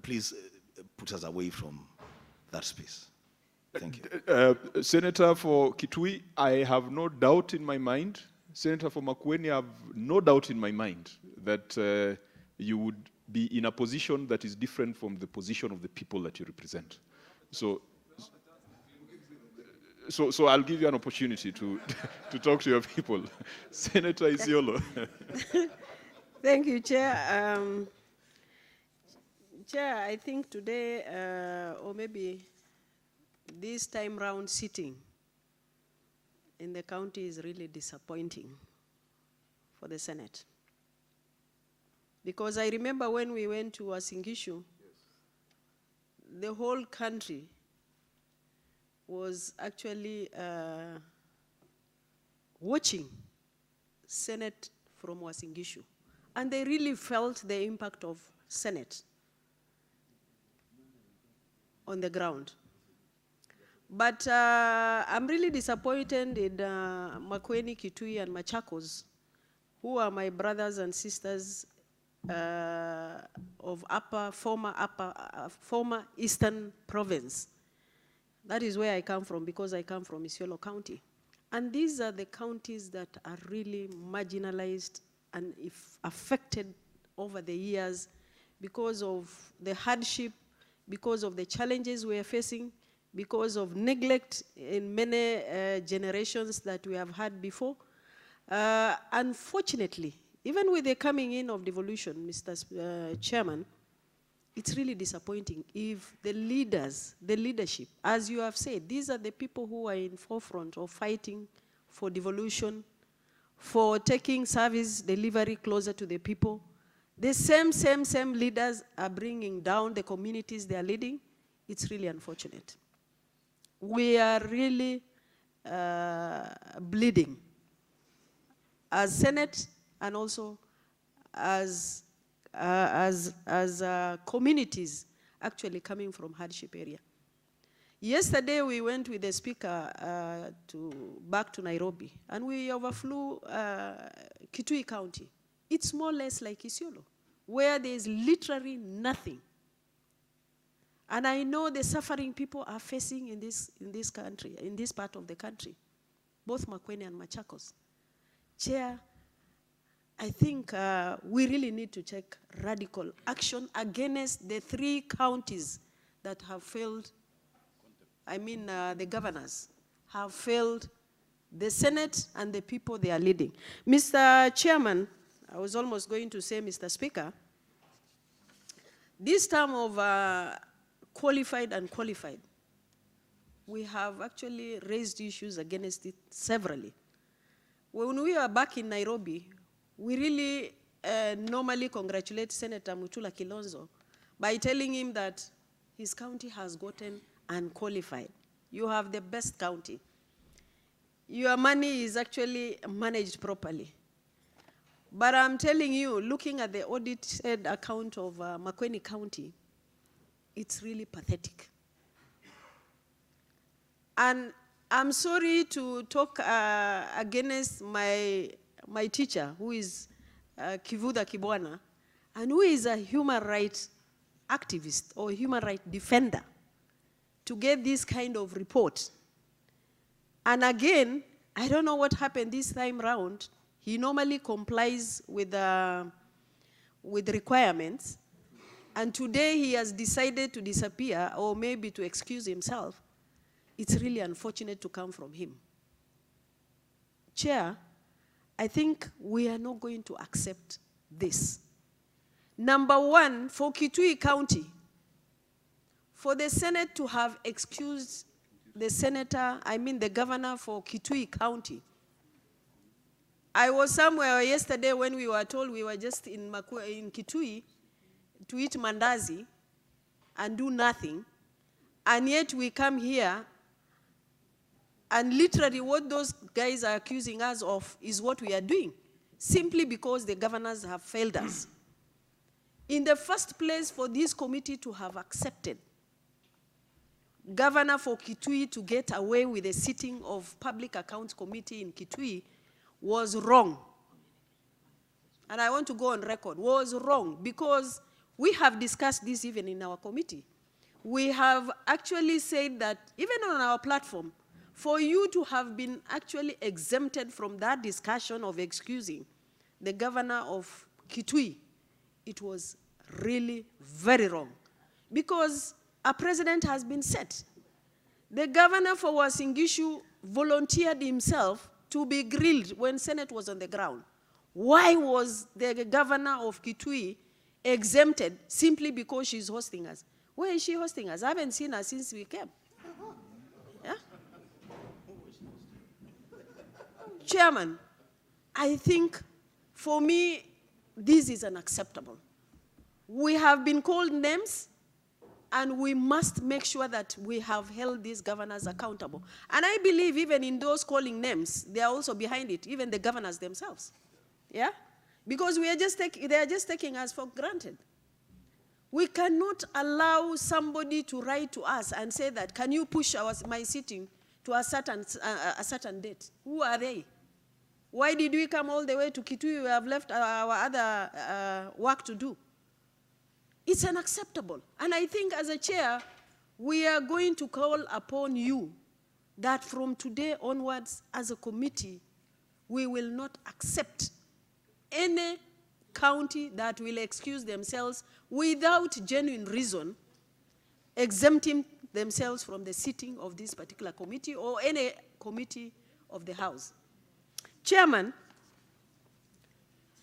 Please put us away from that space. Thank you. Senator for Kitui, I have no doubt in my mind. Senator for Makueni, I have no doubt in my mind that you would be in a position that is different from the position of the people that you represent. So I'll give you an opportunity to talk to your people. Senator Isiolo. Thank you, Chair. Chair, I think today, or maybe this time round sitting in the county is really disappointing for the Senate. Because I remember when we went to Wasingishu, the whole country was actually watching Senate from Wasingishu. And they really felt the impact of Senate on the ground. But I'm really disappointed in Makueni, Kitui, and Machakos, who are my brothers and sisters of former Eastern Province. That is where I come from, because I come from Isiolo County. And these are the counties that are really marginalized and affected over the years because of the hardship, because of the challenges we are facing, because of neglect in many generations that we have had before. Unfortunately, even with the coming in of devolution, Mr. Chairman, it's really disappointing if the leaders, the leadership, as you have said, these are the people who are in forefront of fighting for devolution, for taking service delivery closer to the people. The same leaders are bringing down the communities they are leading. It's really unfortunate. We are really bleeding as Senate and also as communities actually coming from hardship area. Yesterday, we went with the speaker back to Nairobi, and we overflew Kitui County. It's more or less like Isiolo, where there is literally nothing. And I know the suffering people are facing in this country, in this part of the country, both Makueni and Machakos. Chair, I think we really need to take radical action against the 3 counties that have failed. I mean, the governors have failed the Senate and the people they are leading. Mr. Chairman, I was almost going to say, Mr. Speaker, this term of qualified and qualified, we have actually raised issues against it severally. When we were back in Nairobi, we really normally congratulate Senator Mutula Kilonzo by telling him that his county has gotten unqualified. You have the best county. Your money is actually managed properly. But I'm telling you, looking at the audited account of Makueni County, it's really pathetic. And I'm sorry to talk against my teacher, who is Kivutha Kibwana, and who is a human rights activist or human rights defender, to get this kind of report. And again, I don't know what happened this time round. He normally complies with requirements, and today he has decided to disappear or maybe to excuse himself. It's really unfortunate to come from him. Chair, I think we are not going to accept this. Number one, for Kitui County, for the Senate to have excused the governor for Kitui County. I was somewhere yesterday when we were told we were just in Kitui to eat mandazi and do nothing, and yet we come here and literally what those guys are accusing us of is what we are doing, simply because the governors have failed us. In the first place, for this committee to have accepted Governor for Kitui to get away with the sitting of Public Accounts Committee in Kitui was wrong. And I want to go on record, was wrong, because we have discussed this even in our committee. We have actually said that even on our platform, for you to have been actually exempted from that discussion of excusing the governor of Kitui, it was really very wrong. Because a president has been set. The governor for Uasin Gishu volunteered himself to be grilled when Senate was on the ground. Why was the governor of Kitui exempted simply because she's hosting us? Where is she hosting us? I haven't seen her since we came. Yeah? Chairman, I think for me, this is unacceptable. We have been called names, and we must make sure that we have held these governors accountable. And I believe even in those calling names, they are also behind it, even the governors themselves. Yeah? Because they are just taking us for granted. We cannot allow somebody to write to us and say that, can you push my sitting to a certain date? Who are they? Why did we come all the way to Kitui? We have left our other work to do. It's unacceptable. And I think as a chair, we are going to call upon you that from today onwards, as a committee, we will not accept any county that will excuse themselves without genuine reason, exempting themselves from the sitting of this particular committee or any committee of the House. Chairman,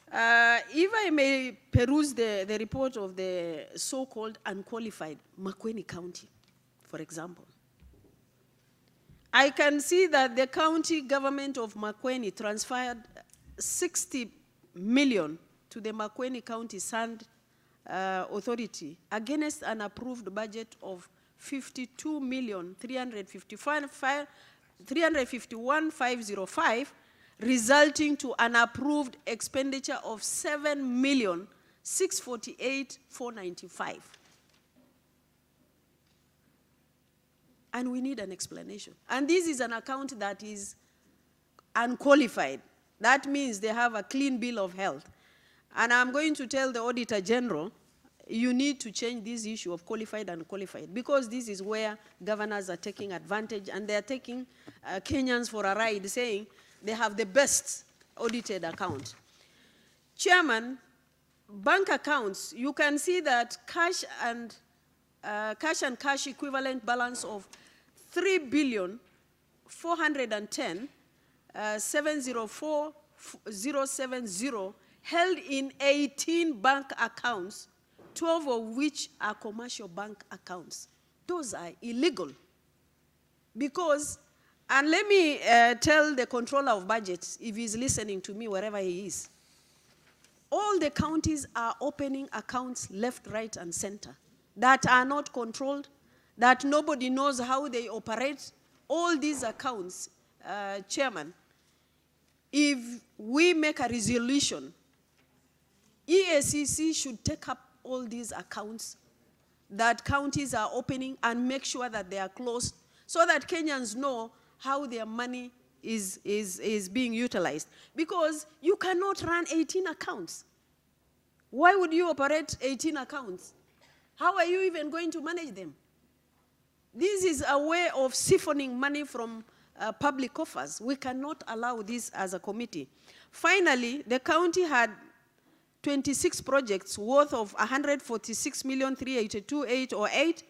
if I may peruse the report of the so-called unqualified Makueni County, for example, I can see that the county government of Makueni transferred 60 million to the Makueni County Sand Authority against an approved budget of 52,351,505, resulting to an approved expenditure of 7,700,000 648,495. And we need an explanation. And this is an account that is unqualified. That means they have a clean bill of health. And I'm going to tell the Auditor General, you need to change this issue of qualified and unqualified, because this is where governors are taking advantage, and they're taking Kenyans for a ride, saying they have the best audited account. Chairman, bank accounts, you can see that cash and cash equivalent balance of 3,410,704,070 held in 18 bank accounts, 12 of which are commercial bank accounts. Those are illegal. Because, and let me tell the controller of budgets, if he's listening to me wherever he is, all the counties are opening accounts left, right, and center that are not controlled, that nobody knows how they operate. All these accounts, Chairman, if we make a resolution, EACC should take up all these accounts that counties are opening and make sure that they are closed, so that Kenyans know how their money is being utilized. Because you cannot run 18 accounts. Why would you operate 18 accounts? How are you even going to manage them? This is a way of siphoning money from public coffers. We cannot allow this as a committee. Finally, the county had 26 projects worth of 146,382,808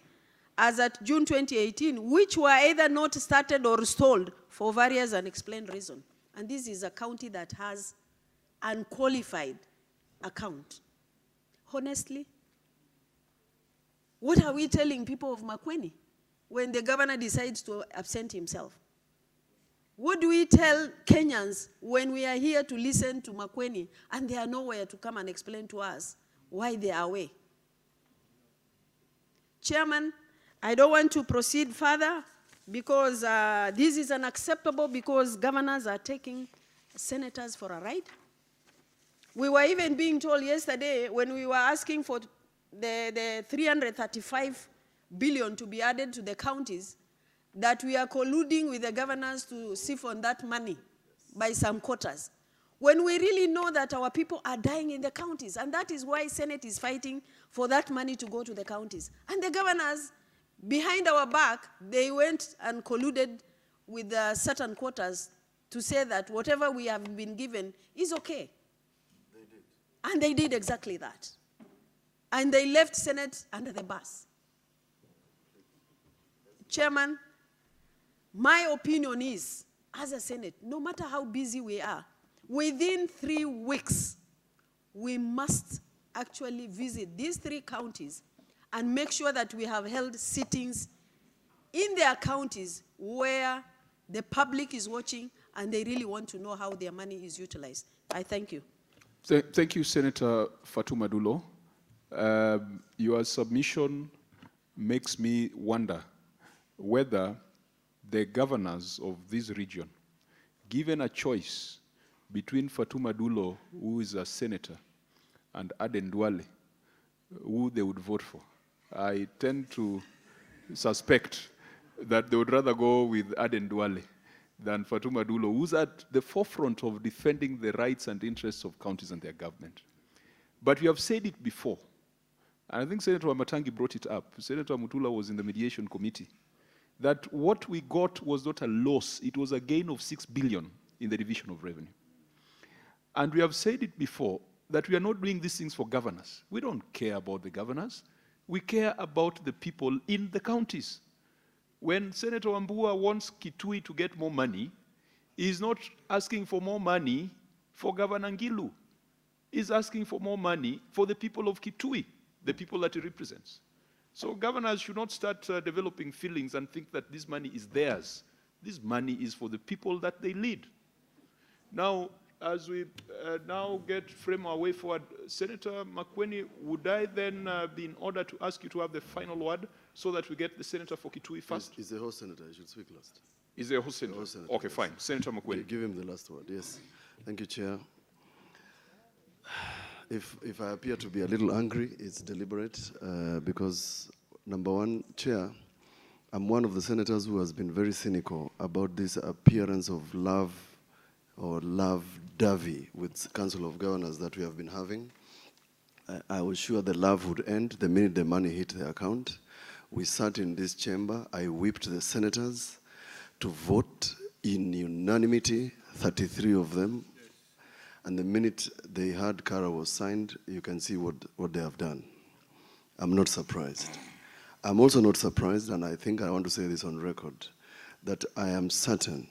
as at June 2018, which were either not started or stalled for various unexplained reasons. And this is a county that has unqualified account. Honestly, what are we telling people of Makueni when the governor decides to absent himself? What do we tell Kenyans when we are here to listen to Makueni and they are nowhere to come and explain to us why they are away? Chairman, I don't want to proceed further because this is unacceptable, because governors are taking senators for a ride. We were even being told yesterday when we were asking for the 335 billion to be added to the counties, that we are colluding with the governors to siphon that money by some quarters, when we really know that our people are dying in the counties. And that is why Senate is fighting for that money to go to the counties. And the governors, behind our back, they went and colluded with certain quarters to say that whatever we have been given is okay. They did. And they did exactly that. And they left Senate under the bus. Chairman, my opinion is, as a Senate, no matter how busy we are, within 3 weeks, we must actually visit these 3 counties and make sure that we have held sittings in their counties where the public is watching and they really want to know how their money is utilized. I thank you. Thank you, Senator Fatuma Dulo. Your submission makes me wonder whether the governors of this region, given a choice between Fatuma Dulo, who is a senator, and Aden Duale, who they would vote for. I tend to suspect that they would rather go with Aden Duale than Fatuma Dulo, who's at the forefront of defending the rights and interests of counties and their government. But we have said it before, and I think Senator Wamatangi brought it up. Senator Mutula was in the mediation committee, that what we got was not a loss, it was a gain of 6 billion in the division of revenue. And we have said it before, that we are not doing these things for governors. We don't care about the governors. We care about the people in the counties. When Senator Wambua wants Kitui to get more money, he's not asking for more money for Governor Ngilu. He's asking for more money for the people of Kitui, the people that he represents. So governors should not start developing feelings and think that this money is theirs. This money is for the people that they lead. Now, as we now frame our way forward, Senator Makueni, would I then be in order to ask you to have the final word so that we get the senator for Kitui first? He's the host senator. He should speak last. Is the host senator? Okay, yes. Fine. Senator Makueni. Give him the last word. Yes. Thank you, Chair. If I appear to be a little angry, it's deliberate because, number one, Chair, I'm one of the senators who has been very cynical about this appearance of love or love-dovey with Council of Governors that we have been having. I was sure the love would end the minute the money hit the account. We sat in this chamber, I whipped the senators to vote in unanimity, 33 of them. And the minute they heard Kara was signed, you can see what they have done. I'm not surprised. I'm also not surprised, and I think I want to say this on record, that I am certain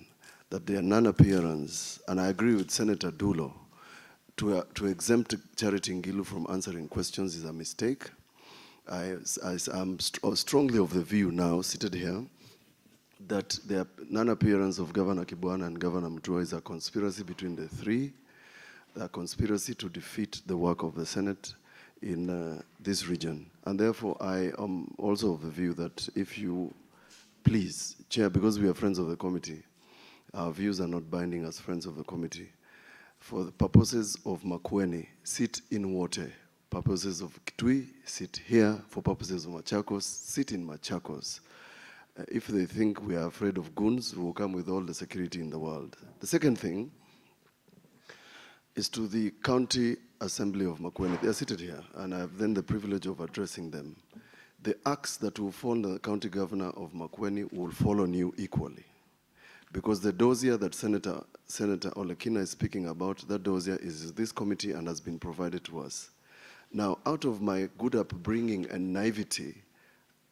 that their non-appearance, and I agree with Senator Dulo, to exempt Charity Ngilu from answering questions is a mistake. I'm strongly of the view now, seated here, that the non-appearance of Governor Kibwana and Governor Mutua is a conspiracy between the three, a conspiracy to defeat the work of the Senate in this region. And therefore, I am also of the view that if you please, Chair, because we are friends of the committee, our views are not binding as friends of the committee. For the purposes of Makueni, sit in Wote. Purposes of Kitui, sit here. For purposes of Machakos, sit in Machakos. If they think we are afraid of goons, we will come with all the security in the world. The second thing is to the County Assembly of Makueni. They are seated here, and I have then the privilege of addressing them. The acts that will fall on the County Governor of Makueni will fall on you equally. Because the dossier that Senator Olekina is speaking about, that dossier is this committee and has been provided to us. Now, out of my good upbringing and naivety,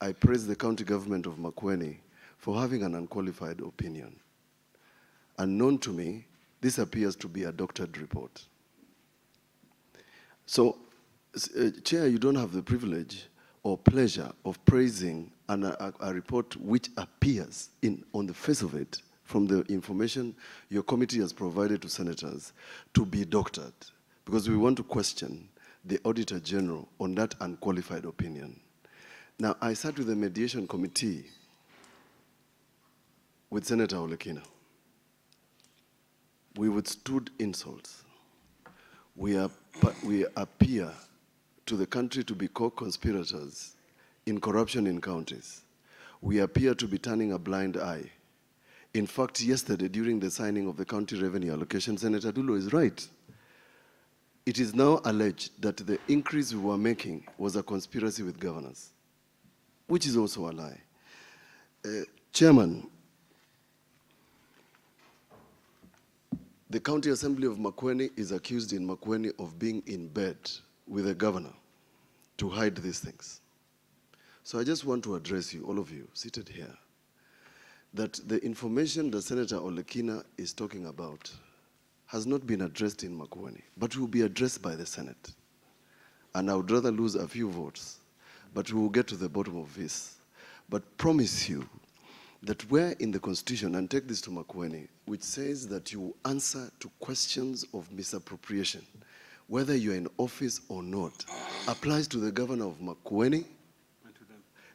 I praise the county government of Makueni for having an unqualified opinion. Unknown to me, this appears to be a doctored report. So, Chair, you don't have the privilege or pleasure of praising a report which appears on the face of it, from the information your committee has provided to senators, to be doctored, because we want to question the Auditor General on that unqualified opinion. Now, I sat with the mediation committee with Senator Olekina. We withstood insults. We appear to the country to be co-conspirators in corruption in counties. We appear to be turning a blind eye. In fact, yesterday, during the signing of the county revenue allocation, Senator Dulo is right. It is now alleged that the increase we were making was a conspiracy with governors, which is also a lie. Chairman, the County Assembly of Makueni is accused in Makueni of being in bed with the governor to hide these things. So I just want to address you, all of you seated here, that the information that Senator Olekina is talking about has not been addressed in Makueni, but will be addressed by the Senate. And I would rather lose a few votes, but we will get to the bottom of this. But promise you that where in the Constitution, and take this to Makueni, which says that you answer to questions of misappropriation, whether you're in office or not, applies to the governor of Makueni,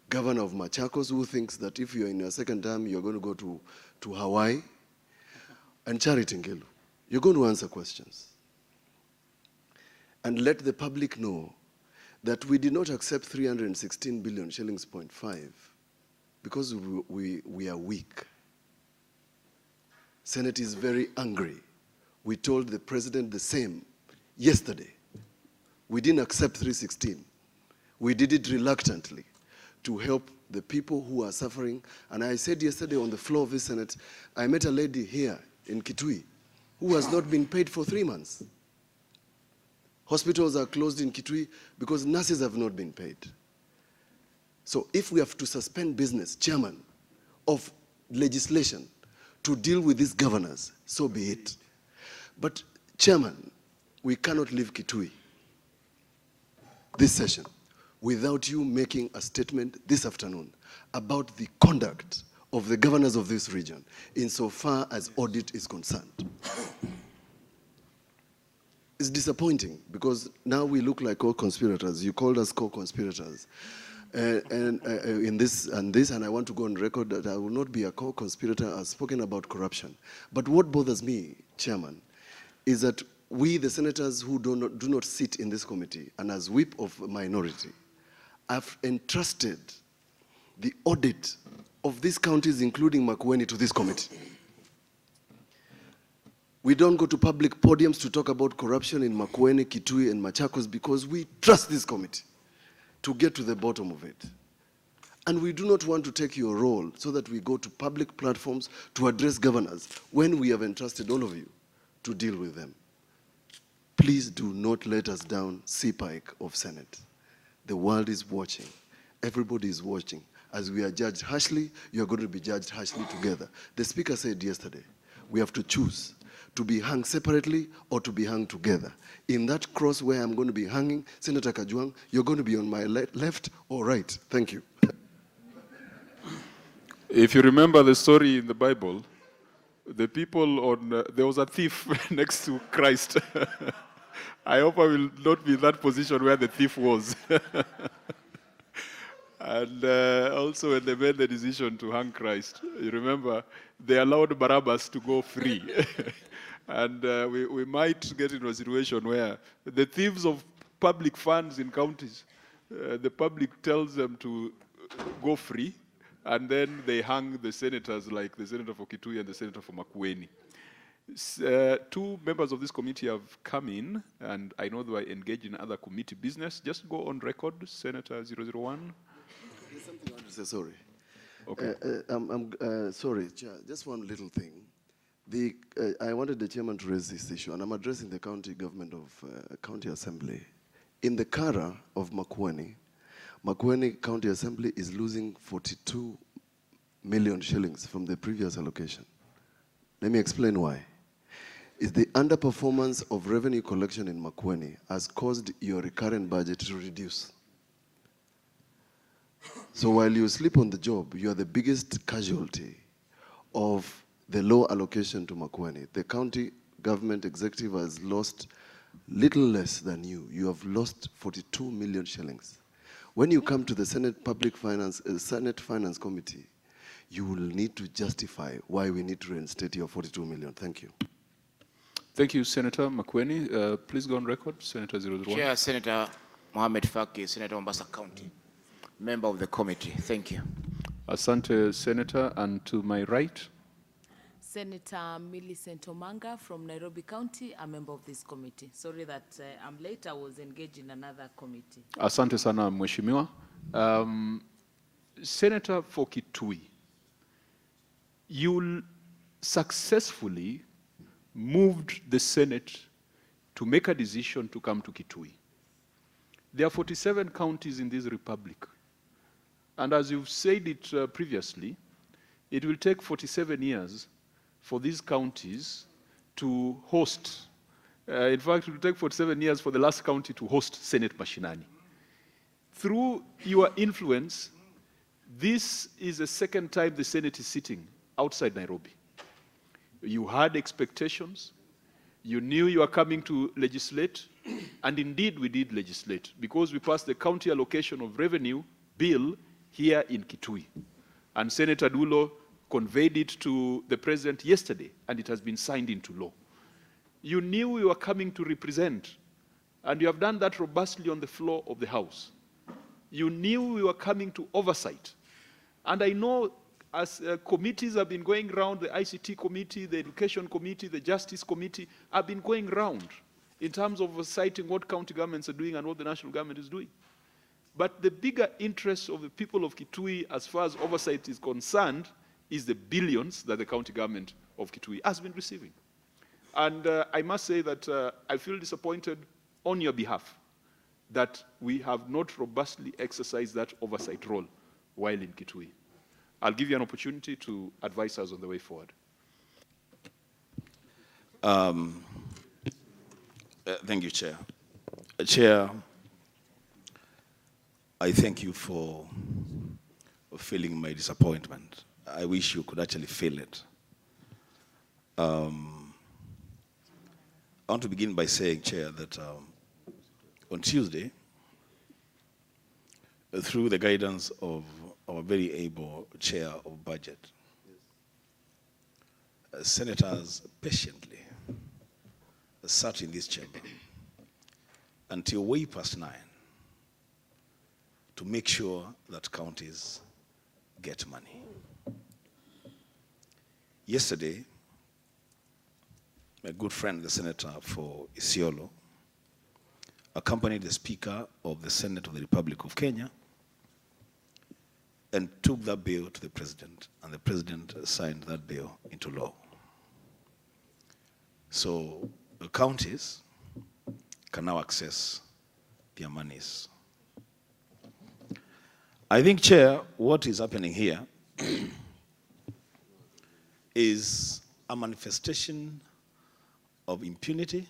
governor of Machakos, who thinks that if you're in your second term, you're going to go to Hawaii, and Charity Ngilu. You're going to answer questions. And let the public know that we did not accept 316 billion shillings, 0.5, because we are weak. Senate is very angry. We told the president the same yesterday. We didn't accept 316. We did it reluctantly to help the people who are suffering. And I said yesterday on the floor of the Senate, I met a lady here in Kitui who has not been paid for 3 months. Hospitals are closed in Kitui because nurses have not been paid. So if we have to suspend business, Chairman, of legislation to deal with these governors, so be it. But Chairman, we cannot leave Kitui this session without you making a statement this afternoon about the conduct of the governors of this region insofar as audit is concerned. It's disappointing because now we look like co-conspirators. You called us co-conspirators. In this, and I want to go on record that I will not be a co-conspirator. I've spoken about corruption. But what bothers me, Chairman, is that we, the senators who do not sit in this committee, and as whip of a minority, have entrusted the audit of these counties, including Makueni, to this committee. We don't go to public podiums to talk about corruption in Makueni, Kitui, and Machakos because we trust this committee to get to the bottom of it. And we do not want to take your role so that we go to public platforms to address governors when we have entrusted all of you to deal with them. Please do not let us down, CPAIC of Senate. The world is watching. Everybody is watching. As we are judged harshly, you are going to be judged harshly together. The Speaker said yesterday, we have to choose to be hung separately or to be hung together. In that cross where I'm going to be hanging, Senator Kajwang, you're going to be on my left or right. Thank you. If you remember the story in the Bible, the people on, there was a thief next to Christ. I hope I will not be in that position where the thief was. And also when they made the decision to hang Christ, you remember, they allowed Barabbas to go free. And we might get into a situation where the thieves of public funds in counties, the public tells them to go free, and then they hang the senators like the senator for Kitui and the senator for Makueni. Two members of this committee have come in, and I know they are engaged in other committee business. Just go on record, Senator 001. There's something I want to say, sorry. Okay. Sorry, Chair, just one little thing. I wanted the chairman to raise this issue, and I'm addressing the county government of County Assembly. In the Kara of Makueni, Makueni County Assembly is losing 42 million shillings from the previous allocation. Let me explain why. It's the underperformance of revenue collection in Makueni has caused your recurrent budget to reduce. So while you sleep on the job, you are the biggest casualty of the low allocation to Makueni. The county government executive has lost little less than you. You have lost 42 million shillings. When you come to the Senate Finance Committee, you will need to justify why we need to reinstate your 42 million. Thank you. Thank you, Senator Makueni. Please go on record, Senator 001. Chair, Senator Mohamed Faki, Senator Mombasa County, member of the committee. Thank you. Asante, Senator. And to my right? Senator Millicent Omanga from Nairobi County, a member of this committee. Sorry that I'm late, I was engaged in another committee. Asante sana, Mheshimiwa. Senator for Kitui, you successfully moved the Senate to make a decision to come to Kitui. There are 47 counties in this republic. And as you've said it previously, it will take 47 years for these counties to host. In fact, it will take 47 years for the last county to host Senate Mashinani. Through your influence, this is the second time the Senate is sitting outside Nairobi. You had expectations. You knew you were coming to legislate. And indeed, we did legislate because we passed the county allocation of revenue bill here in Kitui. And Senator Dulo conveyed it to the president yesterday, and it has been signed into law. You knew you were coming to represent, and you have done that robustly on the floor of the House. You knew you were coming to oversight. And I know as committees have been going around, the ICT committee, the education committee, the justice committee, have been going around in terms of oversighting what county governments are doing and what the national government is doing. But the bigger interest of the people of Kitui as far as oversight is concerned is the billions that the county government of Kitui has been receiving. And I must say that I feel disappointed on your behalf that we have not robustly exercised that oversight role while in Kitui. I'll give you an opportunity to advise us on the way forward. Thank you, Chair. Chair, I thank you for feeling my disappointment. I wish you could actually feel it. I want to begin by saying, Chair, that on Tuesday, through the guidance of our very able Chair of Budget, senators patiently sat in this chamber until way past 9 to make sure that counties get money. Yesterday, my good friend, the senator for Isiolo, accompanied the Speaker of the Senate of the Republic of Kenya and took that bill to the President, and the President signed that bill into law. So the counties can now access their monies. I think, Chair, what is happening here is a manifestation of impunity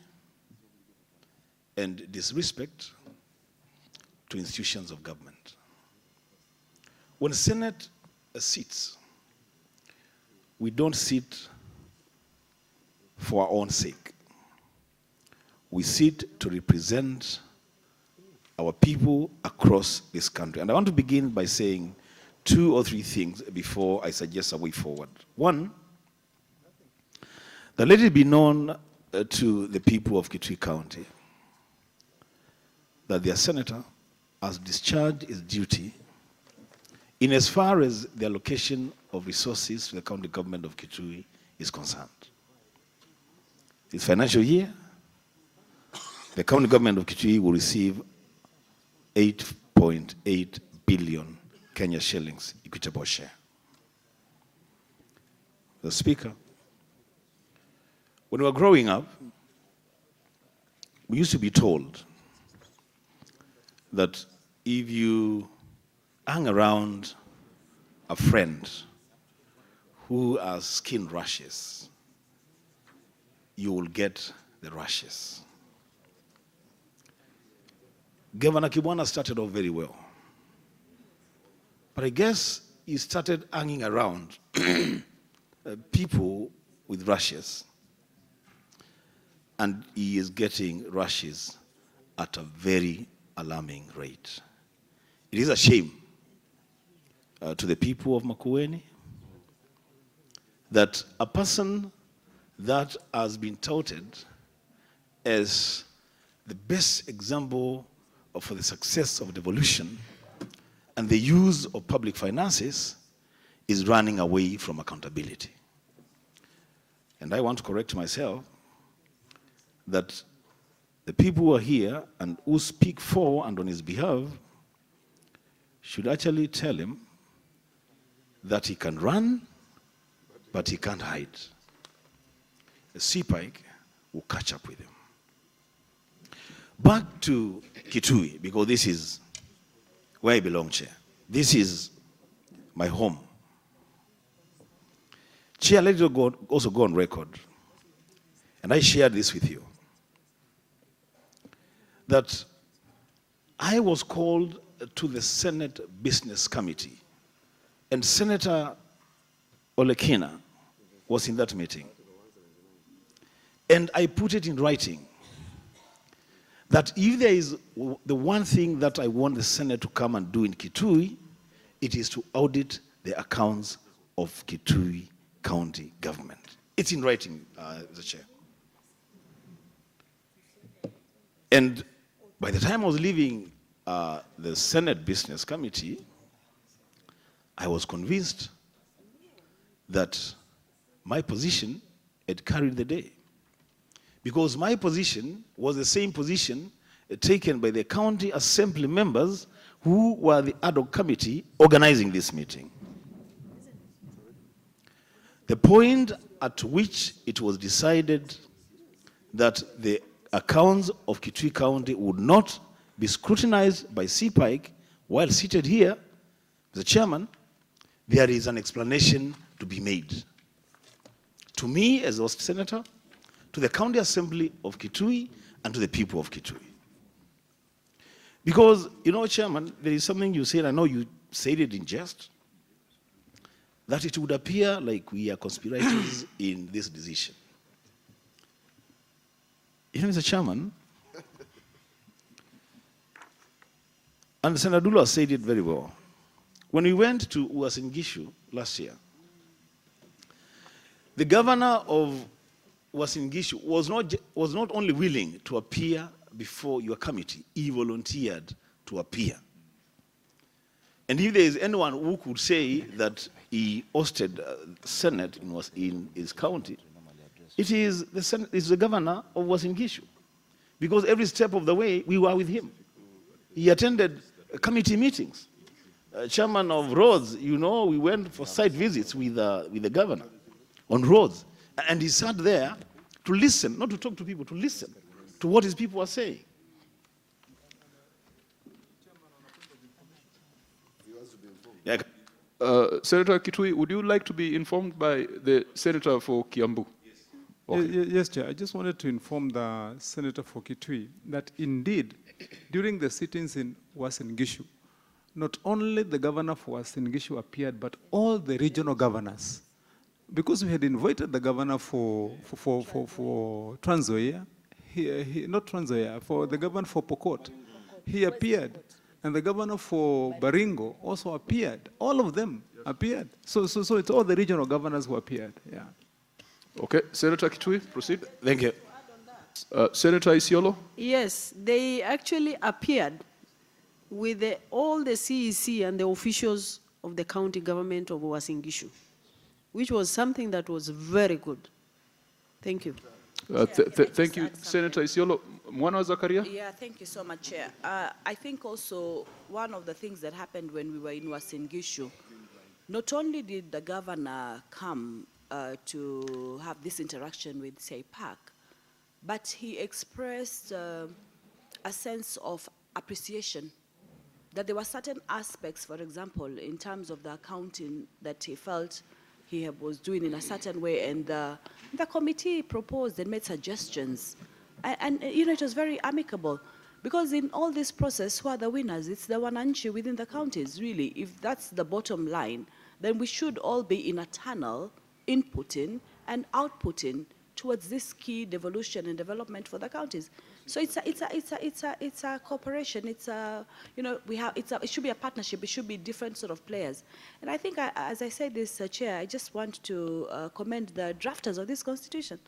and disrespect to institutions of government. When the Senate sits, we don't sit for our own sake. We sit to represent our people across this country. And I want to begin by saying 2 or 3 things before I suggest a way forward. One, that let it be known to the people of Kitui County that their senator has discharged his duty in as far as the allocation of resources to the county government of Kitui is concerned. This financial year, the county government of Kitui will receive 8.8 billion Kenya shillings equitable share. The Speaker, when we were growing up, we used to be told that if you hang around a friend who has skin rashes, you will get the rashes. Governor Kibwana started off very well. But I guess he started hanging around people with rashes. And he is getting rashes at a very alarming rate. It is a shame to the people of Makueni that a person that has been touted as the best example for the success of devolution and the use of public finances is running away from accountability. And I want to correct myself that the people who are here and who speak for and on his behalf should actually tell him that he can run, but he can't hide. The CPAIC will catch up with him. Back to Kitui, because this is where I belong, Chair. This is my home. Chair, let it also go on record, and I shared this with you, that I was called to the Senate Business Committee, and Senator Olekina was in that meeting. And I put it in writing that if there is the one thing that I want the Senate to come and do in Kitui, it is to audit the accounts of Kitui County government. It's in writing, the Chair. And by the time I was leaving the Senate Business Committee, I was convinced that my position had carried the day. Because my position was the same position taken by the county assembly members who were the ad hoc committee organizing this meeting. The point at which it was decided that the accounts of Kitui County would not be scrutinized by CPAIC while seated here, the chairman, there is an explanation to be made. To me as a senator, to the county assembly of Kitui, and to the people of Kitui. Because, you know, Chairman, there is something you said, I know you said it in jest, that it would appear like we are conspirators in this decision. You know, Mr. Chairman, and Senator Dula said it very well. When we went to Uasin Gishu last year, the governor of Uasin Gishu was not only willing to appear before your committee, he volunteered to appear. And if there is anyone who could say that he hosted Senate in his county, it is the governor of Uasin Gishu. Because every step of the way, we were with him. He attended committee meetings. Chairman of roads, you know, we went for site visits with the governor on roads. And he sat there to listen, not to talk to people, to listen to what his people were saying. Yeah. Senator Kitui, would you like to be informed by the senator for Kiambu? Okay. Yes, Chair. I just wanted to inform the Senator for Kitui that indeed, during the sittings in Uasin Gishu, not only the governor for Uasin Gishu appeared, but all the regional governors. Because we had invited the governor for Trans Nzoia, not Trans Nzoia, for the governor for Pokot, he appeared. And the governor for Baringo also appeared. All of them appeared. So it's all the regional governors who appeared, yeah. Okay, Senator Kitui, proceed. Thank you. Senator Isiolo? Yes, they actually appeared with all the CEC and the officials of the county government of Uasin Gishu, which was something that was very good. Thank you. Thank you, Senator Isiolo. Mwana Zakaria? Yeah, thank you so much, Chair. I think also one of the things that happened when we were in Uasin Gishu, not only did the governor come to have this interaction with CPAIC, but he expressed a sense of appreciation, that there were certain aspects, for example, in terms of the accounting that he felt he was doing in a certain way, and the committee proposed and made suggestions. And you know, it was very amicable, because in all this process, who are the winners? It's the wananchi within the counties, really. If that's the bottom line, then we should all be in a tunnel, inputting and outputting towards this key devolution and development for the counties. So it's a cooperation. It's a, you know, it should be a partnership. It should be different sort of players. And I think, as I said this, Chair, I just want to commend the drafters of this constitution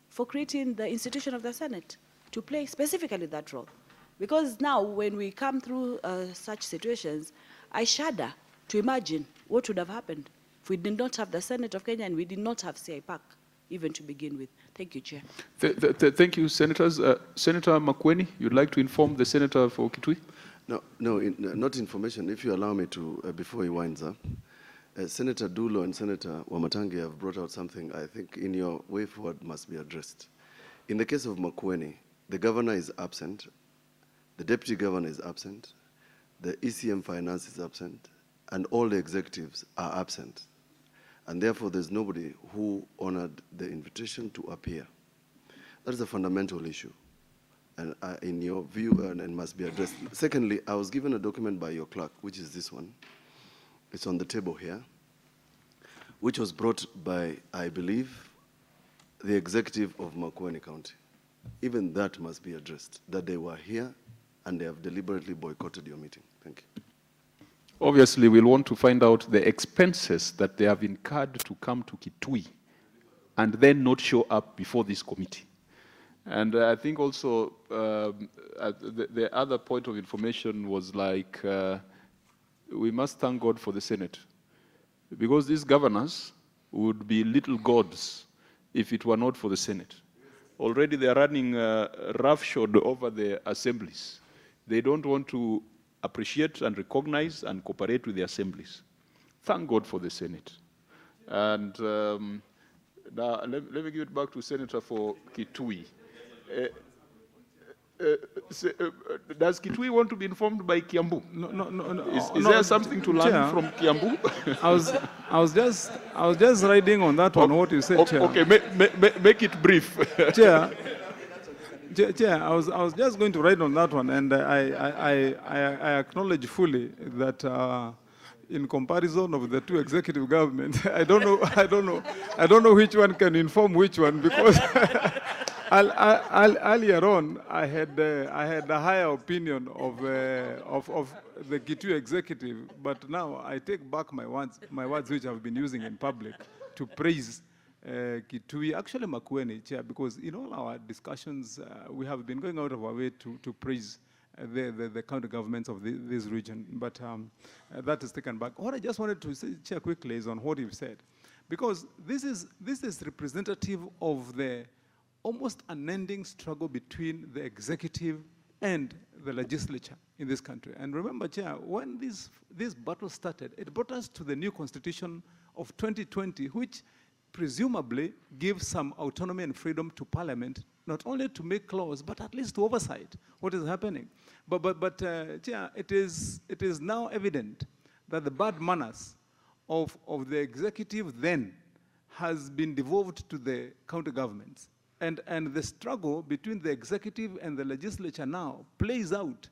for creating the institution of the Senate to play specifically that role. Because now, when we come through such situations, I shudder to imagine what would have happened if we did not have the Senate of Kenya and we did not have CPAIC, even to begin with. Thank you, Chair. Thank you, Senators. Senator Makueni, you'd like to inform the Senator for Kitui? No, not information. If you allow me to, before he winds up, Senator Dulo and Senator Wamatangi have brought out something I think in your way forward must be addressed. In the case of Makueni, the governor is absent, the deputy governor is absent, the ECM finance is absent, and all the executives are absent. And therefore, there's nobody who honored the invitation to appear. That is a fundamental issue, and in your view, and must be addressed. Secondly, I was given a document by your clerk, which is this one. It's on the table here, which was brought by, I believe, the executive of Makueni County. Even that must be addressed, that they were here and they have deliberately boycotted your meeting. Thank you. Obviously, we'll want to find out the expenses that they have incurred to come to Kitui and then not show up before this committee. And I think also the other point of information was like, we must thank God for the Senate, because these governors would be little gods if it were not for the Senate. Already they are running roughshod over the assemblies. They don't want to appreciate and recognize and cooperate with the assemblies. Thank God for the Senate. And now let me give it back to Senator for Kitui. Does Kitui want to be informed by Kiambu? No. Is there something to learn Chair, from Kiambu? I was just riding on that one, what you said, Chair. Okay, make it brief. Chair, I was just going to ride on that one, and I acknowledge fully that in comparison of the two executive governments, I don't know which one can inform which one, because earlier on I had a higher opinion of the Kitui executive, but now I take back my words which I've been using in public to praise Kitui, actually Makueni, Chair, because in all our discussions, we have been going out of our way to praise the county governments of this region, but that is taken back. What I just wanted to say, Chair, quickly is on what you've said, because this is representative of the almost unending struggle between the executive and the legislature in this country. And remember, Chair, when this battle started, it brought us to the new constitution of 2020, which presumably gives some autonomy and freedom to Parliament, not only to make laws, but at least to oversight what is happening. But Chair, it is now evident that the bad manners of the executive then has been devolved to the county governments. And the struggle between the executive and the legislature now plays out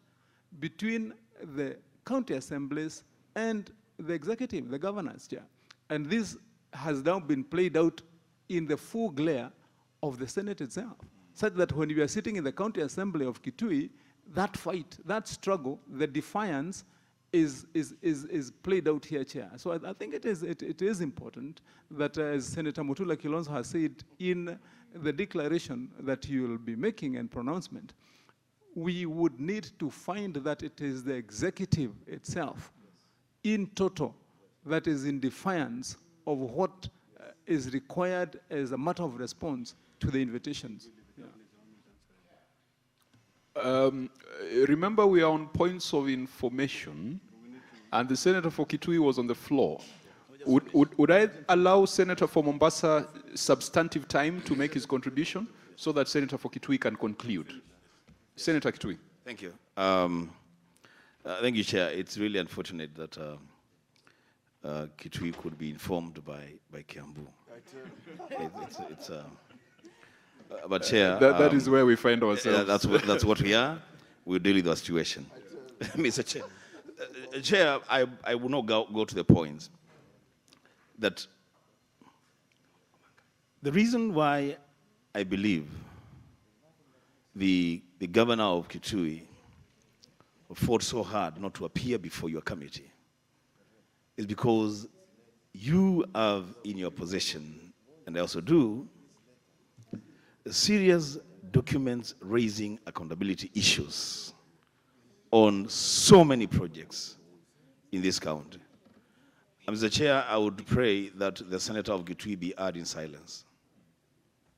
between the county assemblies and the executive, the governors, Chair. And this has now been played out in the full glare of the Senate itself, such that when you are sitting in the county assembly of Kitui, that fight, that struggle, the defiance is played out here, Chair. So I think it is important that, as Senator Mutula Kilonzo has said in the declaration that you will be making and pronouncement, we would need to find that it is the executive itself, in total, that is in defiance of what is required as a matter of response to the invitations. Yeah. Remember, we are on points of information, and the Senator for Kitui was on the floor. Would I allow Senator for Mombasa substantive time to make his contribution so that Senator for Kitui can conclude? Senator Kitui. Thank you. Thank you, Chair. It's really unfortunate that Kitui could be informed by Kiambu. But Chair, that is where we find ourselves. That's what we are. We'll deal with the situation. Mr. Chair, Chair, I will not go to the points. That the reason why I believe the governor of Kitui fought so hard not to appear before your committee is because you have in your possession, and I also do, serious documents raising accountability issues on so many projects in this county. Mr. Chair, I would pray that the Senator of Kitui be heard in silence.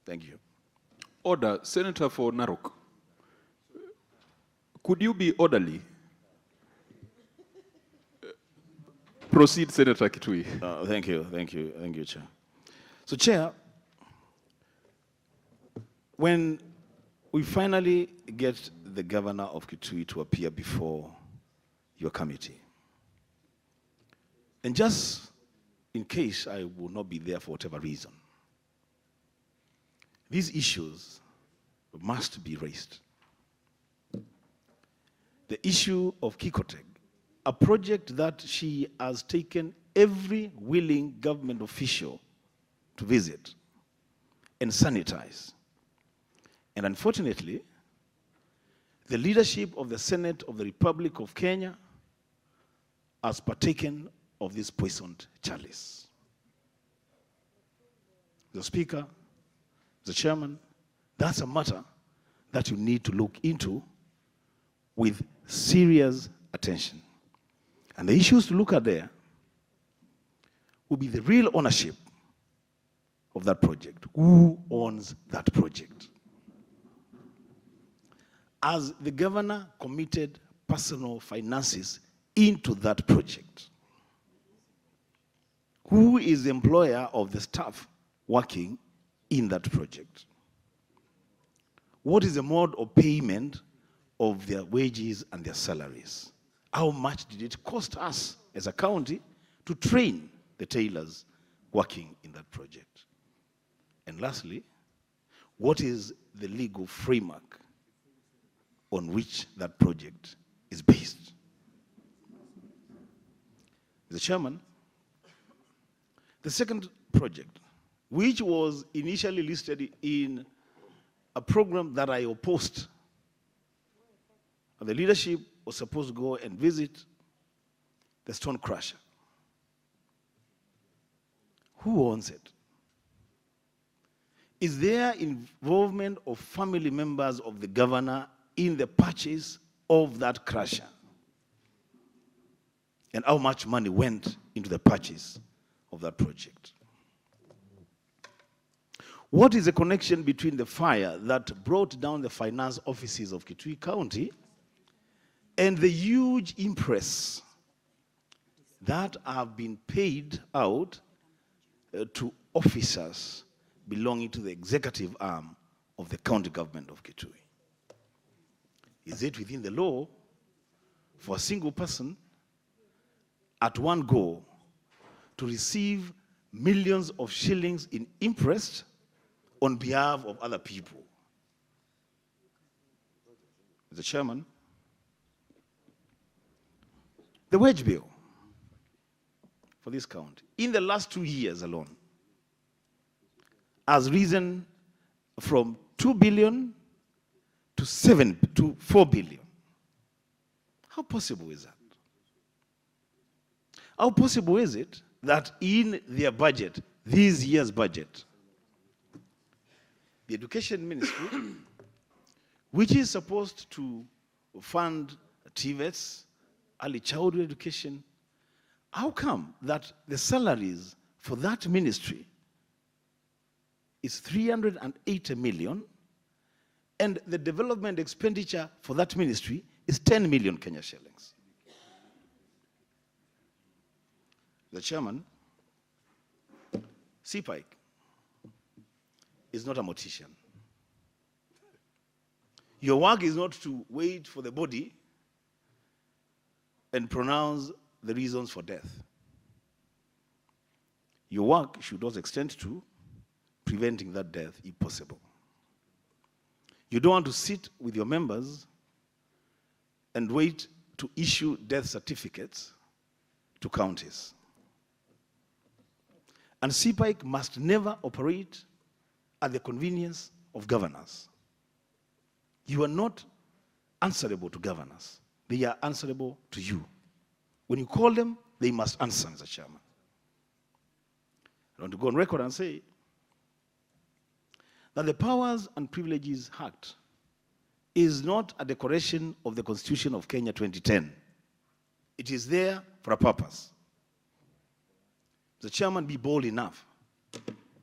Thank you. Order. Senator for Narok. Could you be orderly? Proceed, Senator Kitui. Thank you, Chair. So, Chair, when we finally get the governor of Kitui to appear before your committee, and just in case I will not be there for whatever reason, these issues must be raised. The issue of Kikoteg, a project that she has taken every willing government official to visit and sanitize. And unfortunately, the leadership of the Senate of the Republic of Kenya has partaken of this poisoned chalice. The Speaker, the Chairman, that's a matter that you need to look into with serious attention. And the issues to look at there will be the real ownership of that project. Who owns that project? As the governor committed personal finances into that project, who is the employer of the staff working in that project? What is the mode of payment of their wages and their salaries? How much did it cost us as a county to train the tailors working in that project? And lastly, what is the legal framework on which that project is based? Mr. Chairman, the second project, which was initially listed in a program that I opposed, and the leadership was supposed to go and visit the stone crusher. Who owns it? Is there involvement of family members of the governor in the purchase of that crusher? And how much money went into the purchase of that project? What is the connection between the fire that brought down the finance offices of Kitui County and the huge impress that have been paid out to officers belonging to the executive arm of the county government of Kitui? Is it within the law for a single person at one go to receive millions of shillings in interest on behalf of other people? Mr. Chairman, the wage bill for this county in the last 2 years alone has risen from 2 billion to 4 billion. How possible is that? How possible is it that in their budget, this year's budget, the Education Ministry, which is supposed to fund TVETs, early childhood education, how come that the salaries for that ministry is 380 million and the development expenditure for that ministry is 10 million Kenya shillings? The chairman, CPAIC is not a mortician. Your work is not to wait for the body and pronounce the reasons for death. Your work should also extend to preventing that death if possible. You don't want to sit with your members and wait to issue death certificates to counties. And CPAIC must never operate at the convenience of governors. You are not answerable to governors. They are answerable to you. When you call them, they must answer, Mr. Chairman. I want to go on record and say that the Powers and Privileges Act is not a decoration of the Constitution of Kenya 2010. It is there for a purpose. The chairman be bold enough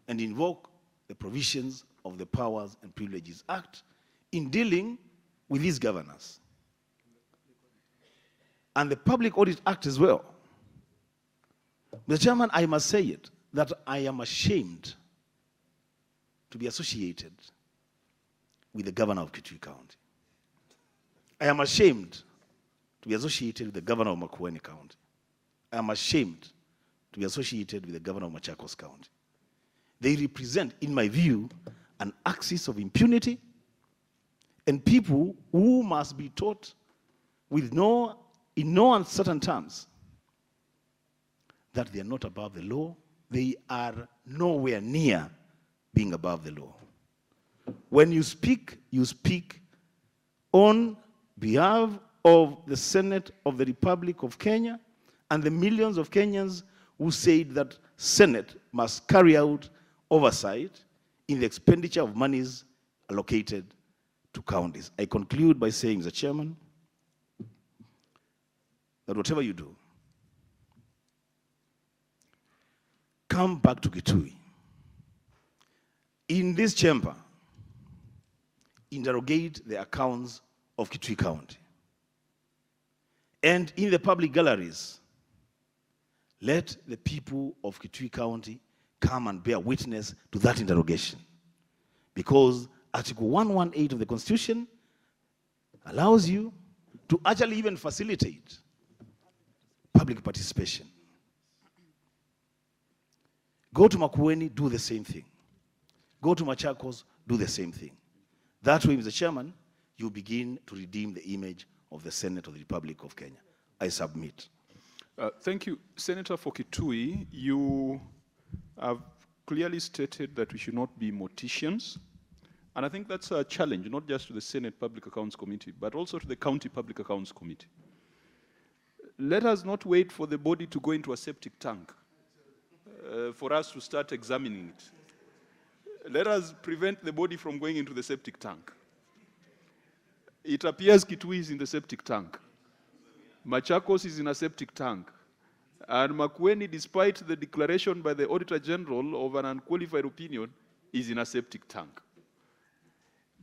and invoke the provisions of the Powers and Privileges Act in dealing with these governors. And the Public Audit Act as well. Mr. Chairman, I must say it, that I am ashamed to be associated with the governor of Kitui County. I am ashamed to be associated with the governor of Makueni County. I am ashamed to be associated with the governor of Machakos County. They represent, in my view, an axis of impunity and people who must be taught in no uncertain terms that they are not above the law. They are nowhere near being above the law. When you speak on behalf of the Senate of the Republic of Kenya and the millions of Kenyans who said that Senate must carry out oversight in the expenditure of monies allocated to counties. I conclude by saying, Mr. Chairman, that whatever you do, come back to Kitui. In this chamber, interrogate the accounts of Kitui County. And in the public galleries, let the people of Kitui County come and bear witness to that interrogation. Because Article 118 of the Constitution allows you to actually even facilitate public participation. Go to Makueni, do the same thing. Go to Machakos, do the same thing. That way, Mr. Chairman, you begin to redeem the image of the Senate of the Republic of Kenya. I submit. Thank you. Senator for Kitui, you have clearly stated that we should not be morticians. And I think that's a challenge, not just to the Senate Public Accounts Committee, but also to the County Public Accounts Committee. Let us not wait for the body to go into a septic tank for us to start examining it. let us prevent the body from going into the septic tank. It appears Kitui is in the septic tank. Machakos is in a septic tank. And Makueni, despite the declaration by the Auditor General of an unqualified opinion, is in a septic tank.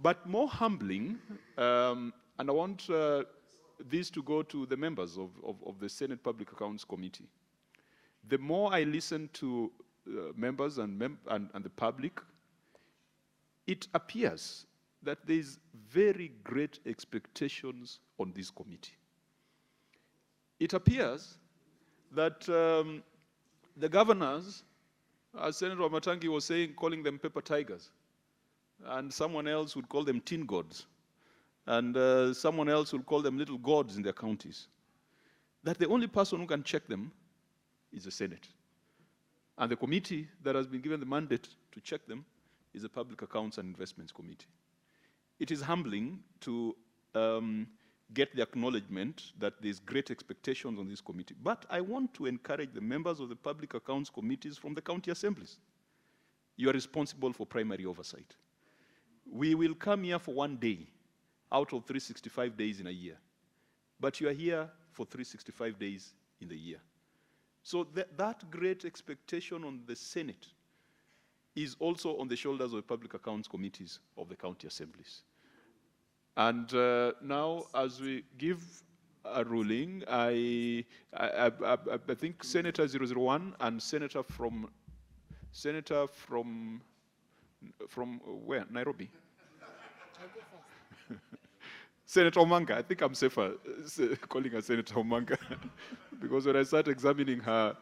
But more humbling, and I want this to go to the members of the Senate Public Accounts Committee. The more I listen to members and the public, it appears that there is very great expectations on this committee. It appears that the governors, as Senator Matangi was saying, calling them paper tigers, and someone else would call them tin gods, and someone else would call them little gods in their counties, that the only person who can check them is the Senate. And the committee that has been given the mandate to check them is the Public Accounts and Investments Committee. It is humbling to get the acknowledgement that there's great expectations on this committee. But I want to encourage the members of the Public Accounts Committees from the county assemblies. You are responsible for primary oversight. We will come here for 1 day out of 365 days in a year. But you are here for 365 days in the year. So that great expectation on the Senate is also on the shoulders of the Public Accounts Committees of the county assemblies. And now, as we give a ruling, I think Senator 001 and Senator from where? Nairobi? Senator Omanga. I think I'm safer calling her Senator Omanga because when I start examining her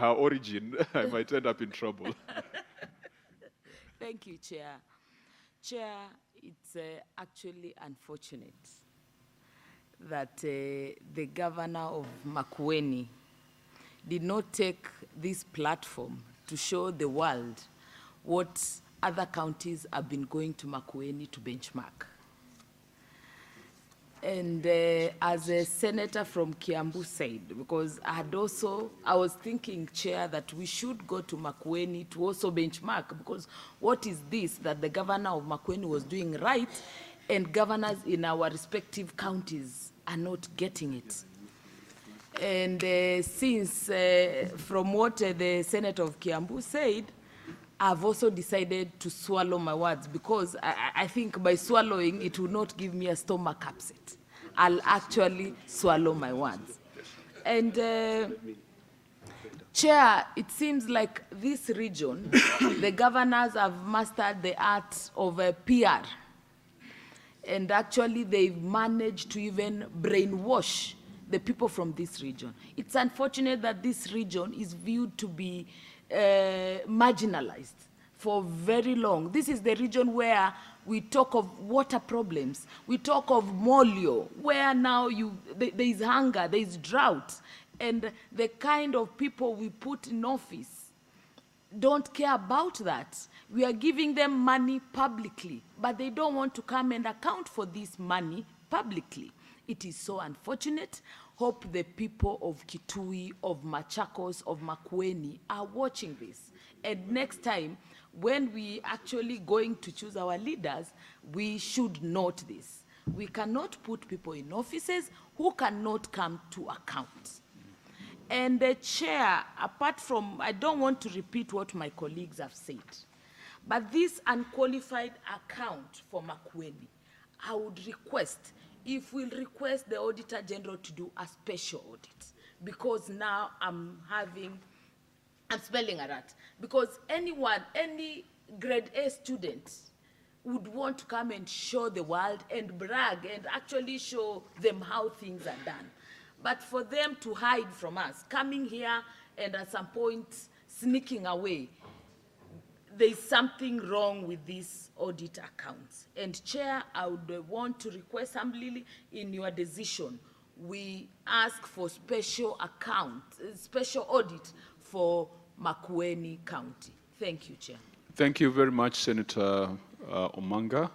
origin, I might end up in trouble. Thank you, Chair. Chair, it's actually unfortunate that the governor of Makueni did not take this platform to show the world what other counties have been going to Makueni to benchmark. And as a senator from Kiambu said, because I was thinking, Chair, that we should go to Makueni to also benchmark, because what is this that the governor of Makueni was doing right and governors in our respective counties are not getting it? And since from what the senator of Kiambu said, I've also decided to swallow my words because I think by swallowing, it will not give me a stomach upset. I'll actually swallow my words. And Chair, it seems like this region, the governors have mastered the art of PR. And actually, they've managed to even brainwash the people from this region. It's unfortunate that this region is viewed to be marginalized for very long. This is the region where we talk of water problems. We talk of Molio, where now there is hunger, there is drought, and the kind of people we put in office don't care about that. We are giving them money publicly, but they don't want to come and account for this money publicly. It is so unfortunate. Hope the people of Kitui, of Machakos, of Makueni are watching this. And next time, when we actually going to choose our leaders, we should note this. We cannot put people in offices who cannot come to account. And the Chair, apart from, I don't want to repeat what my colleagues have said, but this unqualified account for Makueni, I would request, if we'll request the Auditor General to do a special audit, because now I'm spelling a rat, because any grade A student would want to come and show the world and brag and actually show them how things are done. But for them to hide from us, coming here and at some point sneaking away, there's something wrong with these audit accounts. And Chair, I would want to request humbly in your decision, we ask for special audit for Makueni County. Thank you, Chair. Thank you very much, Senator Omanga.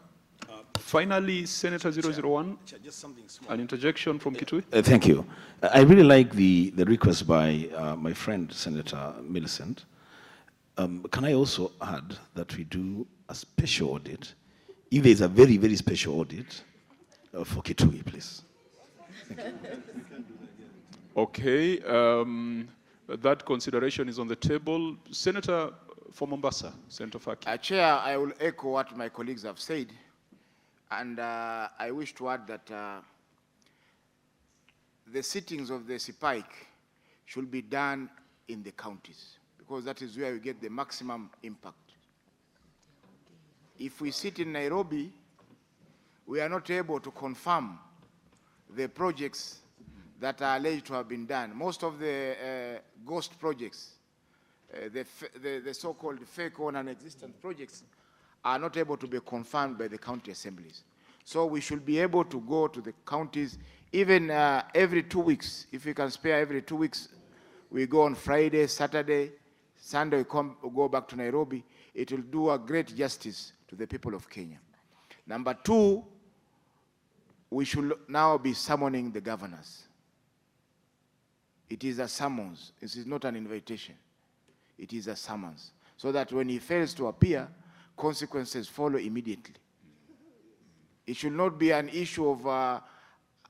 Finally, Senator 001, just something small. An interjection from Kitui. Thank you. I really like the request by my friend, Senator Millicent. Can I also add that we do a special audit, if there is a very, very special audit, for Kitui, please? Okay, that consideration is on the table. Senator for Mombasa, Senator Faki. Chair, I will echo what my colleagues have said, and I wish to add that the sittings of the CPAIC should be done in the counties, because that is where we get the maximum impact. If we sit in Nairobi, we are not able to confirm the projects that are alleged to have been done. Most of the ghost projects, the so-called fake or non-existent projects, are not able to be confirmed by the county assemblies. So we should be able to go to the counties even every 2 weeks. If we can spare every 2 weeks, we go on Friday, Saturday, Sunday, we go back to Nairobi. It will do a great justice to the people of Kenya. Number two, we should now be summoning the governors. It is a summons. This is not an invitation. It is a summons. So that when he fails to appear, consequences follow immediately. It should not be an issue of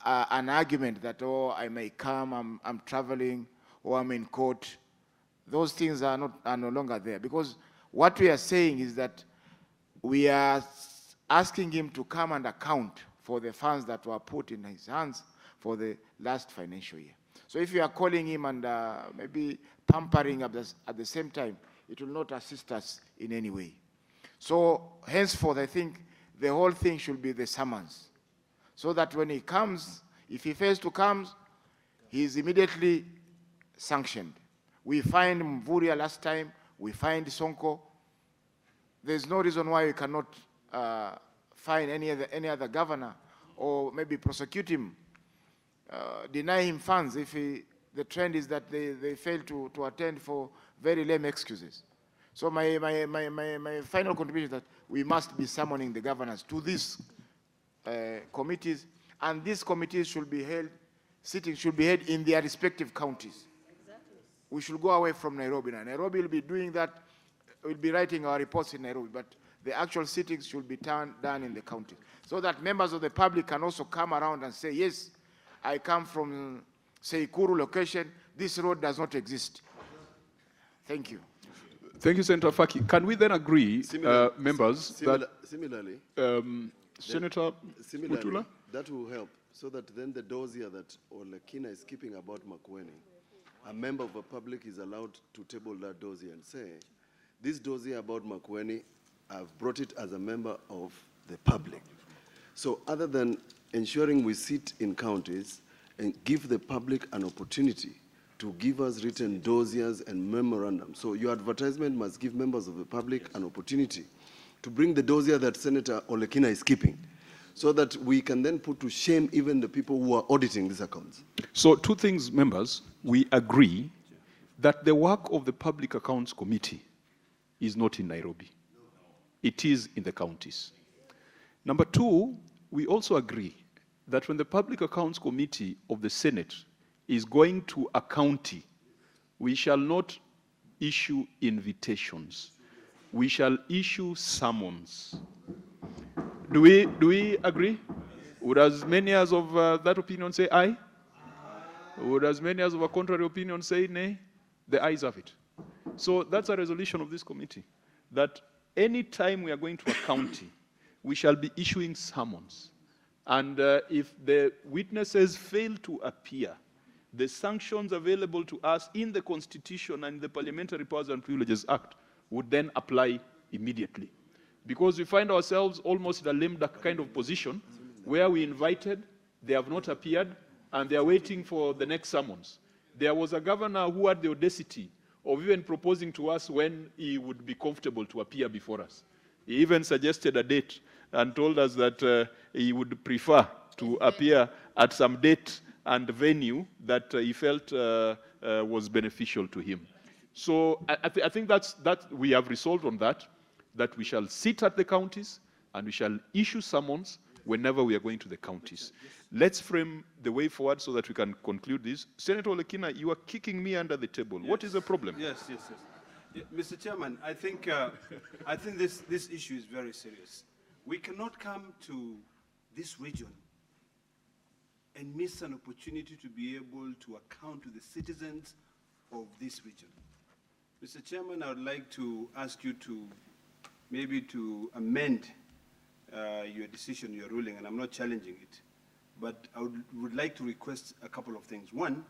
an argument that, oh, I may come, I'm traveling, or I'm in court. Those things are no longer there. Because what we are saying is that we are asking him to come and account for the funds that were put in his hands for the last financial year. So if you are calling him and maybe pampering at the same time, it will not assist us in any way. So henceforth, I think the whole thing should be the summons, so that when he comes, if he fails to come, he is immediately sanctioned. We fined Mvuria last time, we fined Sonko. There's no reason why we cannot fine any other governor, or maybe prosecute him, deny him funds if the trend is that they fail to attend for very lame excuses. So my final contribution is that we must be summoning the governors to these committees, and these committees should be held, sittings should be held in their respective counties. Exactly. We should go away from Nairobi now. Nairobi will be doing that, we'll be writing our reports in Nairobi, but the actual sittings should be done in the county, so that members of the public can also come around and say, yes, I come from, say, Kuru location, this road does not exist. Thank you. Thank you, Senator Faki. Can we then agree, members, Similarly, Senator Mutula? That will help, so that then the dossier that Olekina is keeping about Makueni, a member of the public is allowed to table that dossier and say, this dossier about Makueni, I've brought it as a member of the public. So other than ensuring we sit in counties and give the public an opportunity to give us written dossiers and memorandums. So your advertisement must give members of the public an opportunity to bring the dossier that Senator Olekina is keeping, so that we can then put to shame even the people who are auditing these accounts. So 2 things, members. We agree that the work of the Public Accounts Committee is not in Nairobi. It is in the counties. Number 2, we also agree that when the Public Accounts Committee of the Senate is going to a county, we shall not issue invitations. We shall issue summons. Do we agree? Would as many as of that opinion say aye? Would as many as of a contrary opinion say nay? The ayes have it. So that's a resolution of this committee, that any time we are going to a county, we shall be issuing summons. And if the witnesses fail to appear, the sanctions available to us in the Constitution and the Parliamentary Powers and Privileges Act would then apply immediately. Because we find ourselves almost in a lame duck kind of position, where we invited, they have not appeared, and they are waiting for the next summons. There was a governor who had the audacity of even proposing to us when he would be comfortable to appear before us. He even suggested a date and told us that he would prefer to appear at some date and venue that he felt was beneficial to him. So I think that we have resolved on that we shall sit at the counties and we shall issue summons whenever we are going to the counties. Let's frame the way forward so that we can conclude this. Senator Olekina, you are kicking me under the table. Yes. What is the problem? Yes. Yeah, Mr. Chairman, I think this issue is very serious. We cannot come to this region and miss an opportunity to be able to account to the citizens of this region. Mr. Chairman, I would like to ask you to maybe to amend your decision, your ruling, and I'm not challenging it, but I would like to request a couple of things. One,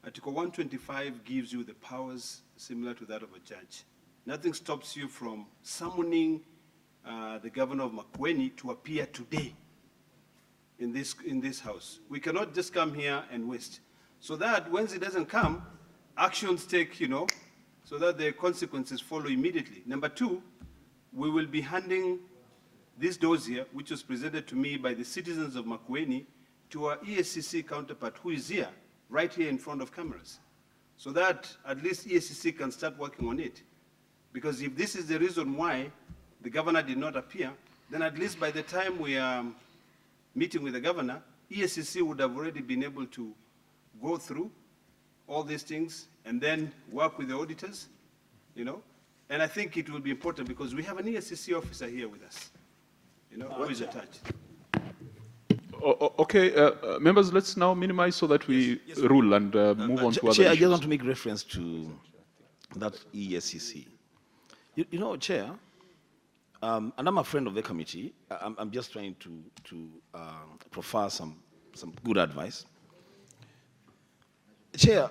Article 125 gives you the powers similar to that of a judge. Nothing stops you from summoning the governor of Makueni to appear today in this house. We cannot just come here and waste. So that once it doesn't come, actions take, so that the consequences follow immediately. Number two, we will be handing this dossier, which was presented to me by the citizens of Makueni, to our ESCC counterpart who is here, right here in front of cameras, so that at least ESCC can start working on it. Because if this is the reason why the governor did not appear, then at least by the time we are meeting with the governor, ESCC would have already been able to go through all these things and then work with the auditors, And I think it will be important because we have an ESCC officer here with us, who is attached. Okay, members, let's now minimize so that we rule and move on to other Chair, issues. I just want to make reference to that ESCC. Chair, and I'm a friend of the committee. I'm just trying to proffer some good advice. Chair,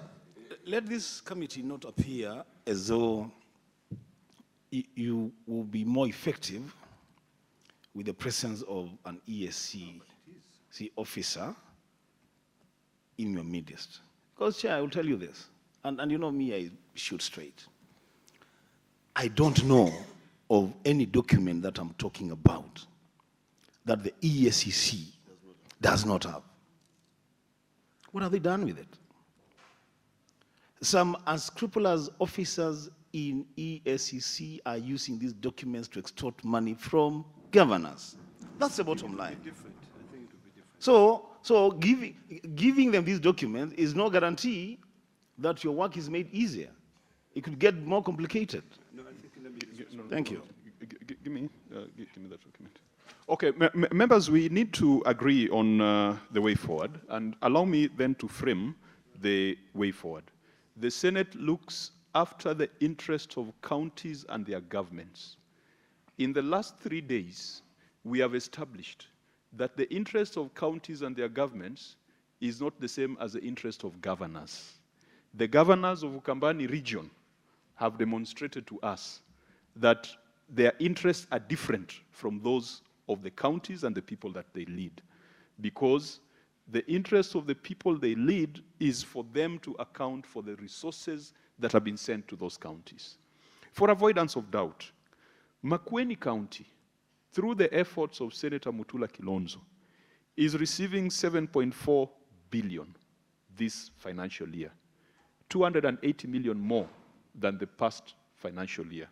let this committee not appear as though you will be more effective with the presence of an ESCC officer in your midst. Because, Chair, I will tell you this, and you know me, I shoot straight. I don't know of any document that I'm talking about that the ESCC does not have. What have they done with it? Some unscrupulous officers in ESCC are using these documents to extort money from governors. That's the bottom line. So giving them these documents is no guarantee that your work is made easier. It could get more complicated. Thank you. Give me that document. Okay, members, we need to agree on the way forward, and allow me then to frame the way forward. The Senate looks after the interests of counties and their governments. In the last 3 days, we have established that the interest of counties and their governments is not the same as the interest of governors. The governors of Ukambani region have demonstrated to us that their interests are different from those of the counties and the people that they lead, because the interest of the people they lead is for them to account for the resources that have been sent to those counties. For avoidance of doubt, Makueni County, through the efforts of Senator Mutula Kilonzo, is receiving 7.4 billion this financial year, 280 million more than the past financial year.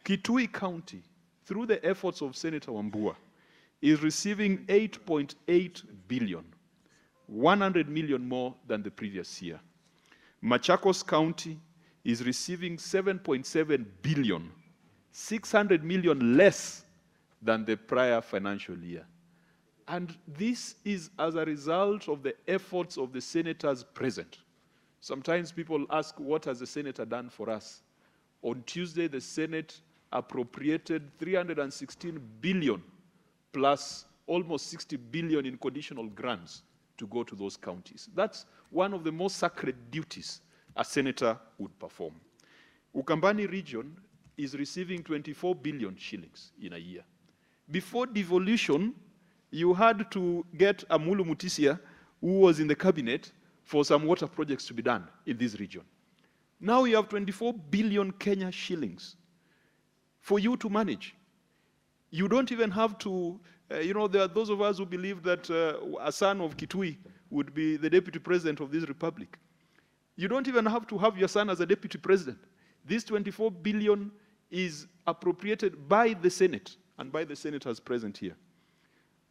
Kitui County, through the efforts of Senator Wambua, is receiving 8.8 billion, 100 million more than the previous year. Machakos County is receiving 7.7 billion, 600 million less than the prior financial year. And this is as a result of the efforts of the senators present. Sometimes people ask, what has the senator done for us? On Tuesday, the Senate appropriated 316 billion plus almost 60 billion in conditional grants to go to those counties. That's one of the most sacred duties a senator would perform. Ukambani region is receiving 24 billion shillings in a year. Before devolution, you had to get Amulu Mutisia, who was in the cabinet, for some water projects to be done in this region. Now you have 24 billion Kenya shillings for you to manage. You don't even have to, there are those of us who believe that a son of Kitui would be the deputy president of this republic. You don't even have to have your son as a deputy president. This 24 billion is appropriated by the Senate and by the senators present here.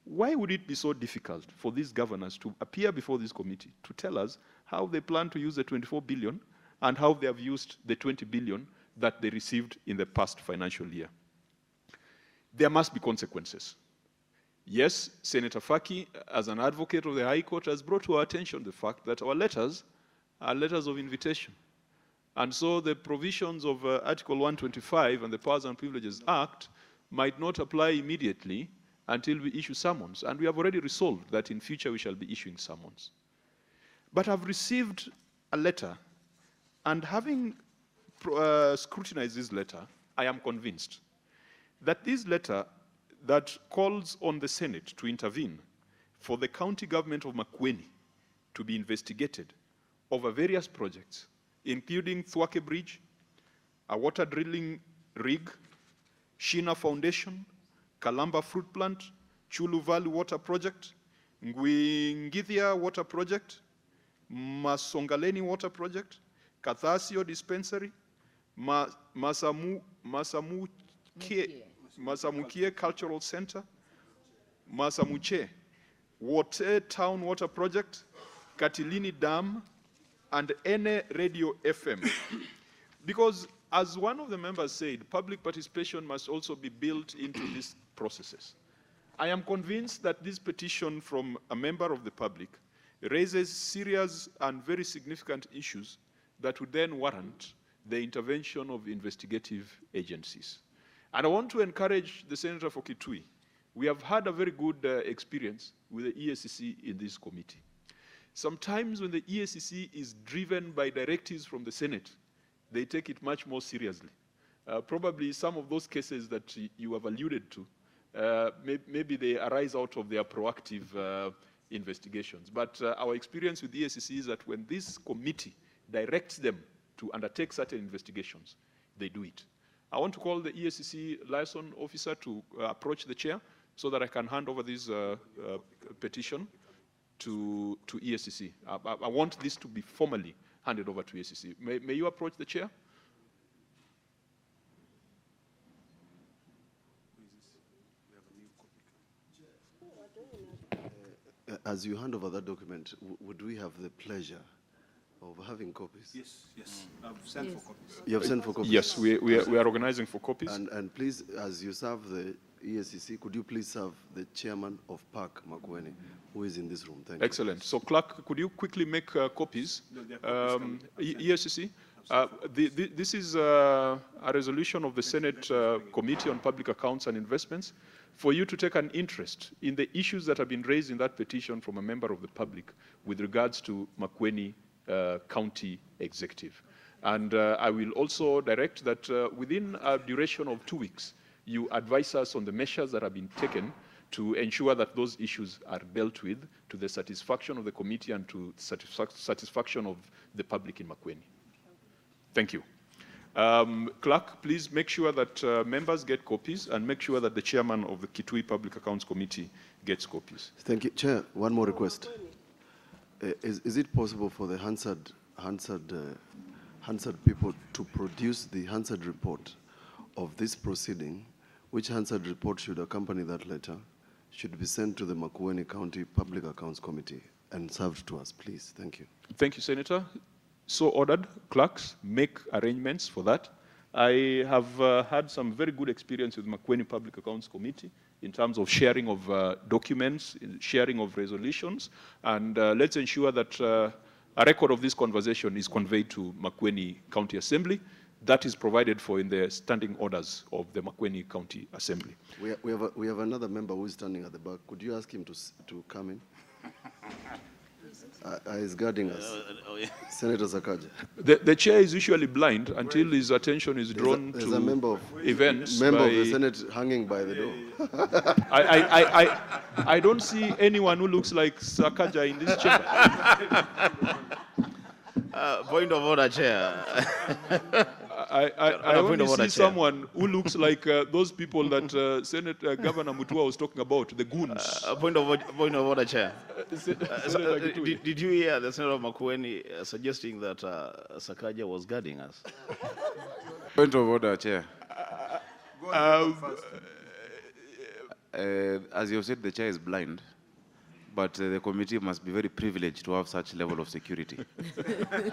Why would it be so difficult for these governors to appear before this committee to tell us how they plan to use the 24 billion and how they have used the 20 billion that they received in the past financial year. There must be consequences. Yes, Senator Faki, as an advocate of the High Court, has brought to our attention the fact that our letters are letters of invitation. And so the provisions of Article 125 and the Powers and Privileges Act might not apply immediately until we issue summons. And we have already resolved that in future we shall be issuing summons. But I've received a letter, and having scrutinized this letter, I am convinced that this letter that calls on the Senate to intervene for the county government of Makueni to be investigated over various projects, including Thwake Bridge, a water drilling rig, Shina Foundation, Kalamba Fruit Plant, Chulu Valley Water Project, Ngwingithia Water Project, Masongaleni Water Project, Kathasio Dispensary, Masamukie Cultural Center, Masamuche, Wote Town Water Project, Katilini Dam, and Ene Radio FM. Because, as one of the members said, public participation must also be built into these processes. I am convinced that this petition from a member of the public raises serious and very significant issues that would then warrant the intervention of investigative agencies. And I want to encourage the Senator for Kitui. We have had a very good experience with the EACC in this committee. Sometimes when the EACC is driven by directives from the Senate, they take it much more seriously. Probably some of those cases that you have alluded to, maybe they arise out of their proactive investigations. But our experience with the EACC is that when this committee directs them to undertake certain investigations, they do it. I want to call the EACC liaison officer to approach the chair so that I can hand over this petition to EACC. I want this to be formally handed over to EACC. May you approach the chair? As you hand over that document, would we have the pleasure of having copies? Yes, yes. I've sent for copies. You have sent for copies? Yes, we are organizing for copies. And please, as you serve the EACC, could you please serve the chairman of PAC, Makueni, who is in this room? Thank you. Excellent. So, clerk, could you quickly make copies? EACC, this is a resolution of the Senate Committee on Public Accounts and Investments for you to take an interest in the issues that have been raised in that petition from a member of the public with regards to Makueni County Executive. And I will also direct that within a duration of 2 weeks, you advise us on the measures that have been taken to ensure that those issues are dealt with to the satisfaction of the committee and to satisfaction of the public in Makueni. Thank you. Clerk, please make sure that members get copies and make sure that the chairman of the Kitui Public Accounts Committee gets copies. Thank you. Chair, one more request. Is it possible for the Hansard people to produce the Hansard report of this proceeding, which Hansard report should accompany that letter, should be sent to the Makueni County Public Accounts Committee and served to us, please? Thank you. Thank you, Senator. So ordered. Clerks, make arrangements for that. I have had some very good experience with Makueni Public Accounts Committee in terms of sharing of documents, sharing of resolutions, and let's ensure that a record of this conversation is conveyed to Makueni County Assembly. That is provided for in the standing orders of the Makueni County Assembly. We have another member who is standing at the back. Could you ask him to come in? He's guarding us. Senator Sakaja. The chair is usually blind until his attention is drawn to a member of events. Member of the Senate hanging by the door. I don't see anyone who looks like Sakaja in this chamber. Point of order, Chair. I only see someone who looks like those people that Governor Mutua was talking about, the goons. Point of order, Chair. Did you hear the Senator of Makueni suggesting that Sakaja was guarding us? Point of order, Chair. As you said, the chair is blind, but the committee must be very privileged to have such level of security.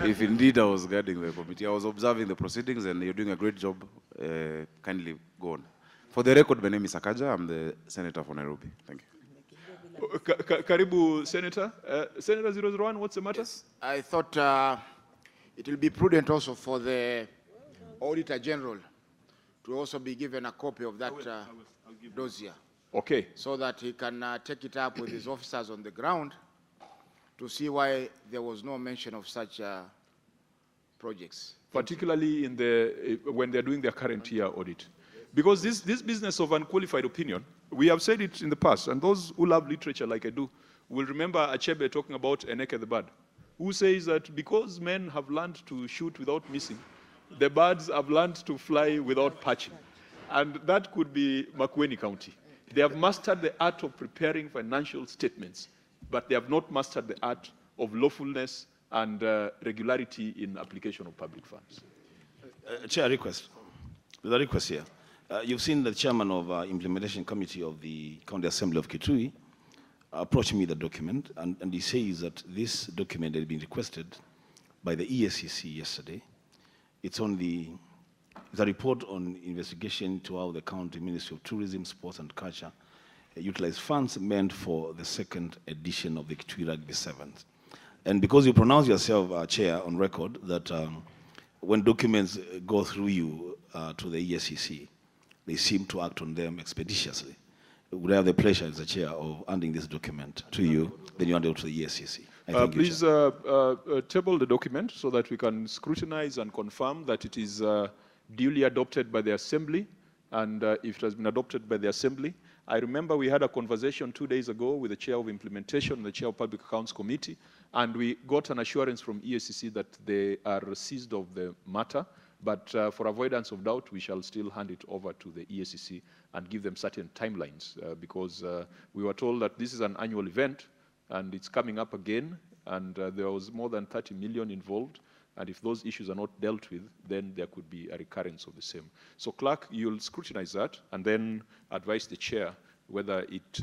If indeed I was guarding the committee, I was observing the proceedings, and you're doing a great job. Kindly go on. For the record, my name is Sakaja. I'm the senator for Nairobi. Thank you. Karibu, Senator. Senator 001, what's the matter? Yes, I thought it will be prudent also for the Auditor General to also be given a copy of that dossier. Okay. So that he can take it up with his officers on the ground to see why there was no mention of such projects. Particularly in the, when they're doing their current year audit. Because this business of unqualified opinion, we have said it in the past, and those who love literature like I do will remember Achebe talking about Eneke the bird, who says that because men have learned to shoot without missing, the birds have learned to fly without perching. And that could be Makueni County. They have mastered the art of preparing financial statements, but they have not mastered the art of lawfulness and regularity in application of public funds. Chair, request. There's a request here. You've seen the chairman of implementation committee of the County Assembly of Kitui approach me the document, and he says that this document had been requested by the ESCC yesterday. It's a report on investigation to how the County Ministry of Tourism, Sports and Culture utilized funds meant for the second edition of the Kitui Rugby Sevens. And because you pronounce yourself, Chair, on record, that when documents go through you to the ESCC, they seem to act on them expeditiously. Would I have the pleasure as the Chair of handing this document to you, then you hand it to the ESCC? Please table the document so that we can scrutinize and confirm that it is duly adopted by the Assembly, and if it has been adopted by the Assembly. I remember we had a conversation 2 days ago with the Chair of Implementation and the Chair of Public Accounts Committee, and we got an assurance from ESCC that they are seized of the matter, but for avoidance of doubt, we shall still hand it over to the ESCC and give them certain timelines, because we were told that this is an annual event, and it's coming up again, and there was more than 30 million involved. And if those issues are not dealt with, then there could be a recurrence of the same. So, Clerk, you'll scrutinize that and then advise the Chair whether it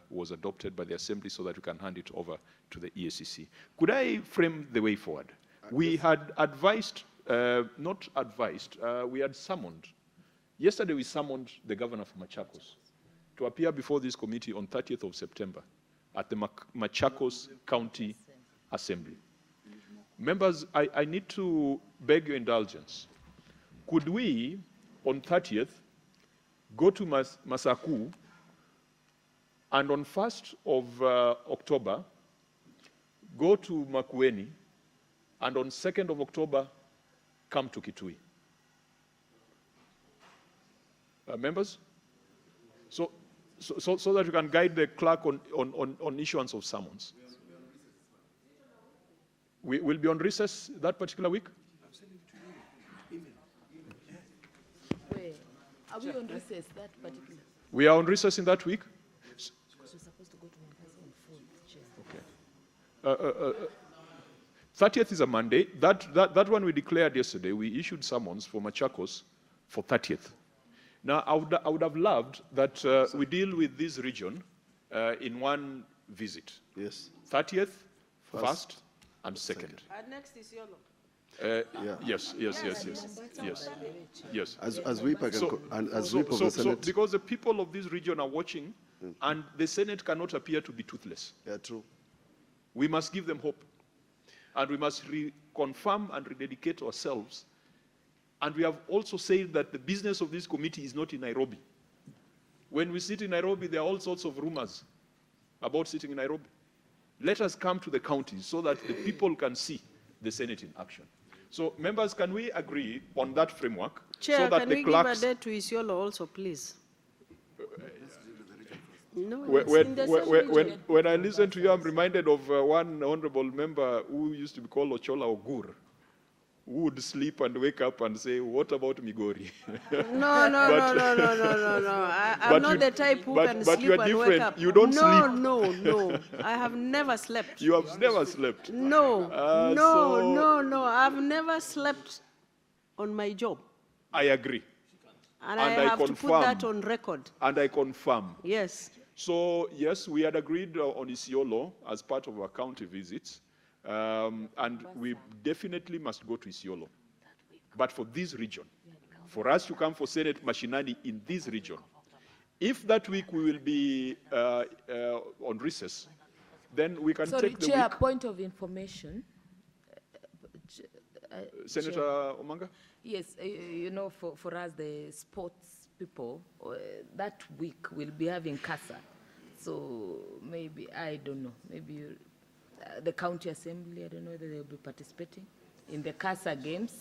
was adopted by the Assembly so that we can hand it over to the ESCC. Could I frame the way forward? We had advised, we had summoned. Yesterday, we summoned the Governor of Machakos to appear before this committee on 30th of September at the Machakos County Assembly. Members, I need to beg your indulgence. Could we, on 30th, go to Masaku, and on 1st of October, go to Makueni, and on 2nd of October, come to Kitui? Members? So that you can guide the clerk on issuance of summons. We will be on recess that particular week? Wait, are we on recess that particular? We are on recess in that week? Because we're supposed to go to Mombasa on 4th, Chair. Okay. 30th is a Monday. That one we declared yesterday. We issued summons for Machakos for 30th. Now, I would have loved that we deal with this region in one visit. Yes. 30th, 1st, and 2nd. Next is Yolo. Yes. As we of the Senate. Because the people of this region are watching, and the Senate cannot appear to be toothless. Yeah, true. We must give them hope, and we must reconfirm and rededicate ourselves. And we have also said that the business of this committee is not in Nairobi. When we sit in Nairobi, there are all sorts of rumors about sitting in Nairobi. Let us come to the counties so that the people can see the Senate in action. So, members, can we agree on that framework? Chair, so that can the we clerks... give a date to Isiolo also, please? No, when I listen to you, I'm reminded of one honorable member who used to be called Ochola Ogur, who would sleep and wake up and say, what about Migori? No. I'm not the type who can sleep and wake up. You don't sleep. No. I have never slept. You have never slept? No. I've never slept on my job. I agree. And I have to put that on record. And I confirm. Yes. So yes, we had agreed on Isiolo as part of our county visits, and we definitely must go to Isiolo. But for this region, for us to come for Senate Mashinani in this region, if that week we will be on recess, then we can take the Chair, week. point of information. Senator Chair. Omanga? Yes, you know, for us, the sports people, that week we'll be having CASA. So maybe, I don't know, maybe the county assembly, I don't know whether they'll be participating in the CASA games.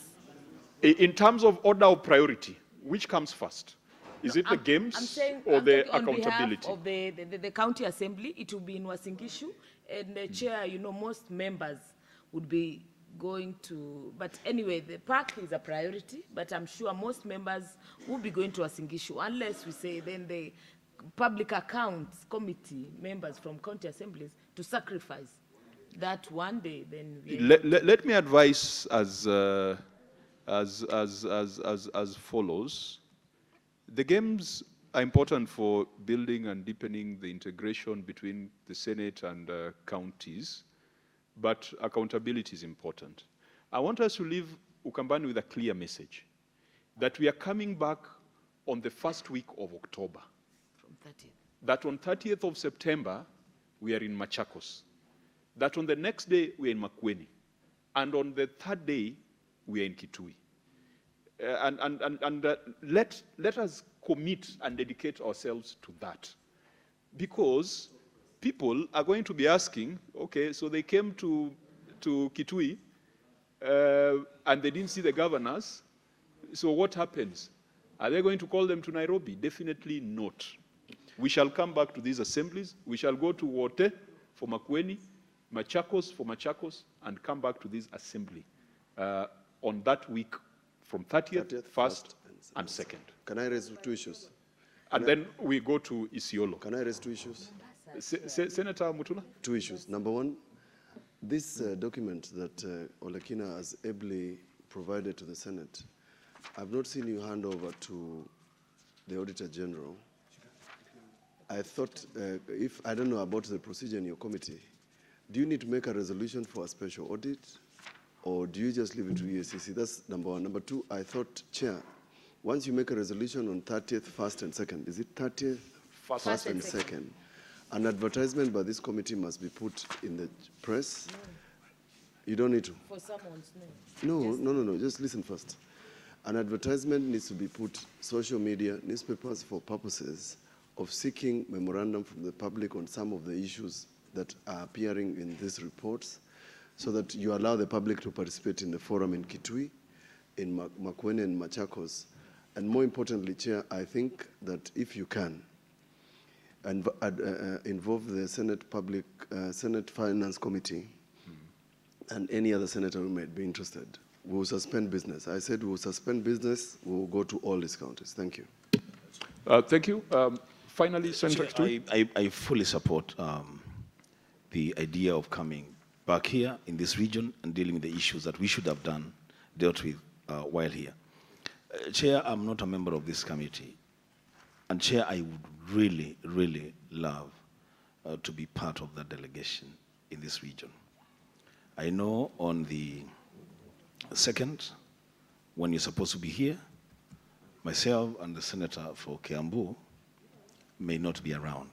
In terms of order of priority, which comes first? Is it the games or the accountability? On behalf of the county assembly, it will be in Wasingishu, and the chair, you know, most members would be going to, but anyway, the park is a priority, but I'm sure most members will be going to Wasingishu, unless we say then the public accounts committee members from county assemblies to sacrifice that one day, then we let me advise as follows. The games are important for building and deepening the integration between the Senate and counties, but accountability is important. I want us to leave Ukambani with a clear message that we are coming back on the first week of October. from 30th. That on 30th of September, we are in Machakos. That on the next day, we are in Makueni. And on the third day, we are in Kitui. Let us commit and dedicate ourselves to that. Because people are going to be asking, okay, so they came to Kitui and they didn't see the governors, so what happens? Are they going to call them to Nairobi? Definitely not. We shall come back to these assemblies. We shall go to Wote for Makueni, Machakos for Machakos, and come back to this assembly on that week from 30th, 1st, and 2nd. Can I raise two issues? And then we go to Isiolo. Can I raise two issues? Senator Mutula? Two issues. Number one, this document that Olekina has ably provided to the Senate, I've not seen you hand over to the Auditor General. I thought, I don't know about the procedure in your committee, do you need to make a resolution for a special audit, or do you just leave it to EACC? That's number one. Number two, I thought, Chair, once you make a resolution on 30th, 1st, and 2nd, is it 30th, 1st, and 2nd? An advertisement by this committee must be put in the press. No. You don't need to. For someone's name. No, just listen first. An advertisement needs to be put social media, newspapers for purposes of seeking memorandum from the public on some of the issues that are appearing in these reports, so that you allow the public to participate in the forum in Kitui, in Makueni and Machakos. And more importantly, Chair, I think that if you can, and involve the Senate Finance Committee and any other senator who might be interested, we will suspend business. I said we will suspend business, we will go to all these counties. Thank you. Thank you. Finally, Senator Kitui. I fully support the idea of coming back here in this region and dealing with the issues that we should have dealt with while here. Chair, I'm not a member of this committee. And Chair, I would really, really love to be part of that delegation in this region. I know on the 2nd, when you're supposed to be here, myself and the senator for Kiambu may not be around.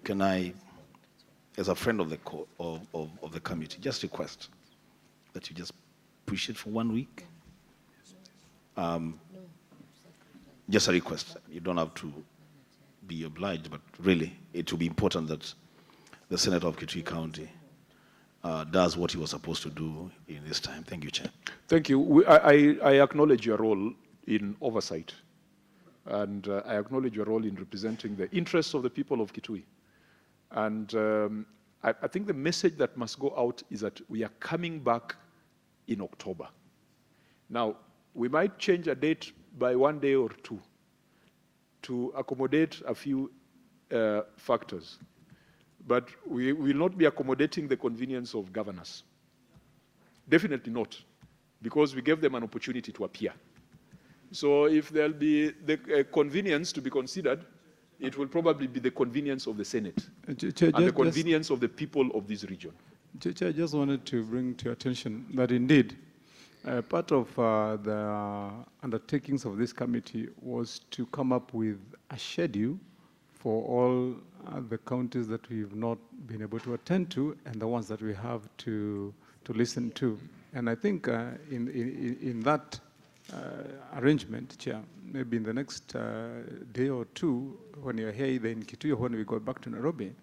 Can I, as a friend of the of the committee, just request that you just push it for 1 week? Just a request. You don't have to be obliged, but really, it will be important that the Senator of Kitui County does what he was supposed to do in this time. Thank you, Chair. Thank you. I acknowledge your role in oversight, and I acknowledge your role in representing the interests of the people of Kitui. And I think the message that must go out is that we are coming back in October. Now, we might change a date by 1 day or two to accommodate a few factors. But we will not be accommodating the convenience of governors. Definitely not, because we gave them an opportunity to appear. So if there'll be the convenience to be considered, It will probably be the convenience of the Senate Chair, and the convenience of the people of this region. Chair, I just wanted to bring to your attention that indeed, part of the undertakings of this committee was to come up with a schedule for all the counties that we've not been able to attend to and the ones that we have to listen to. And I think in that arrangement, Chair, maybe in the next day or two, when you're here either in Kitui or when we go back to Nairobi,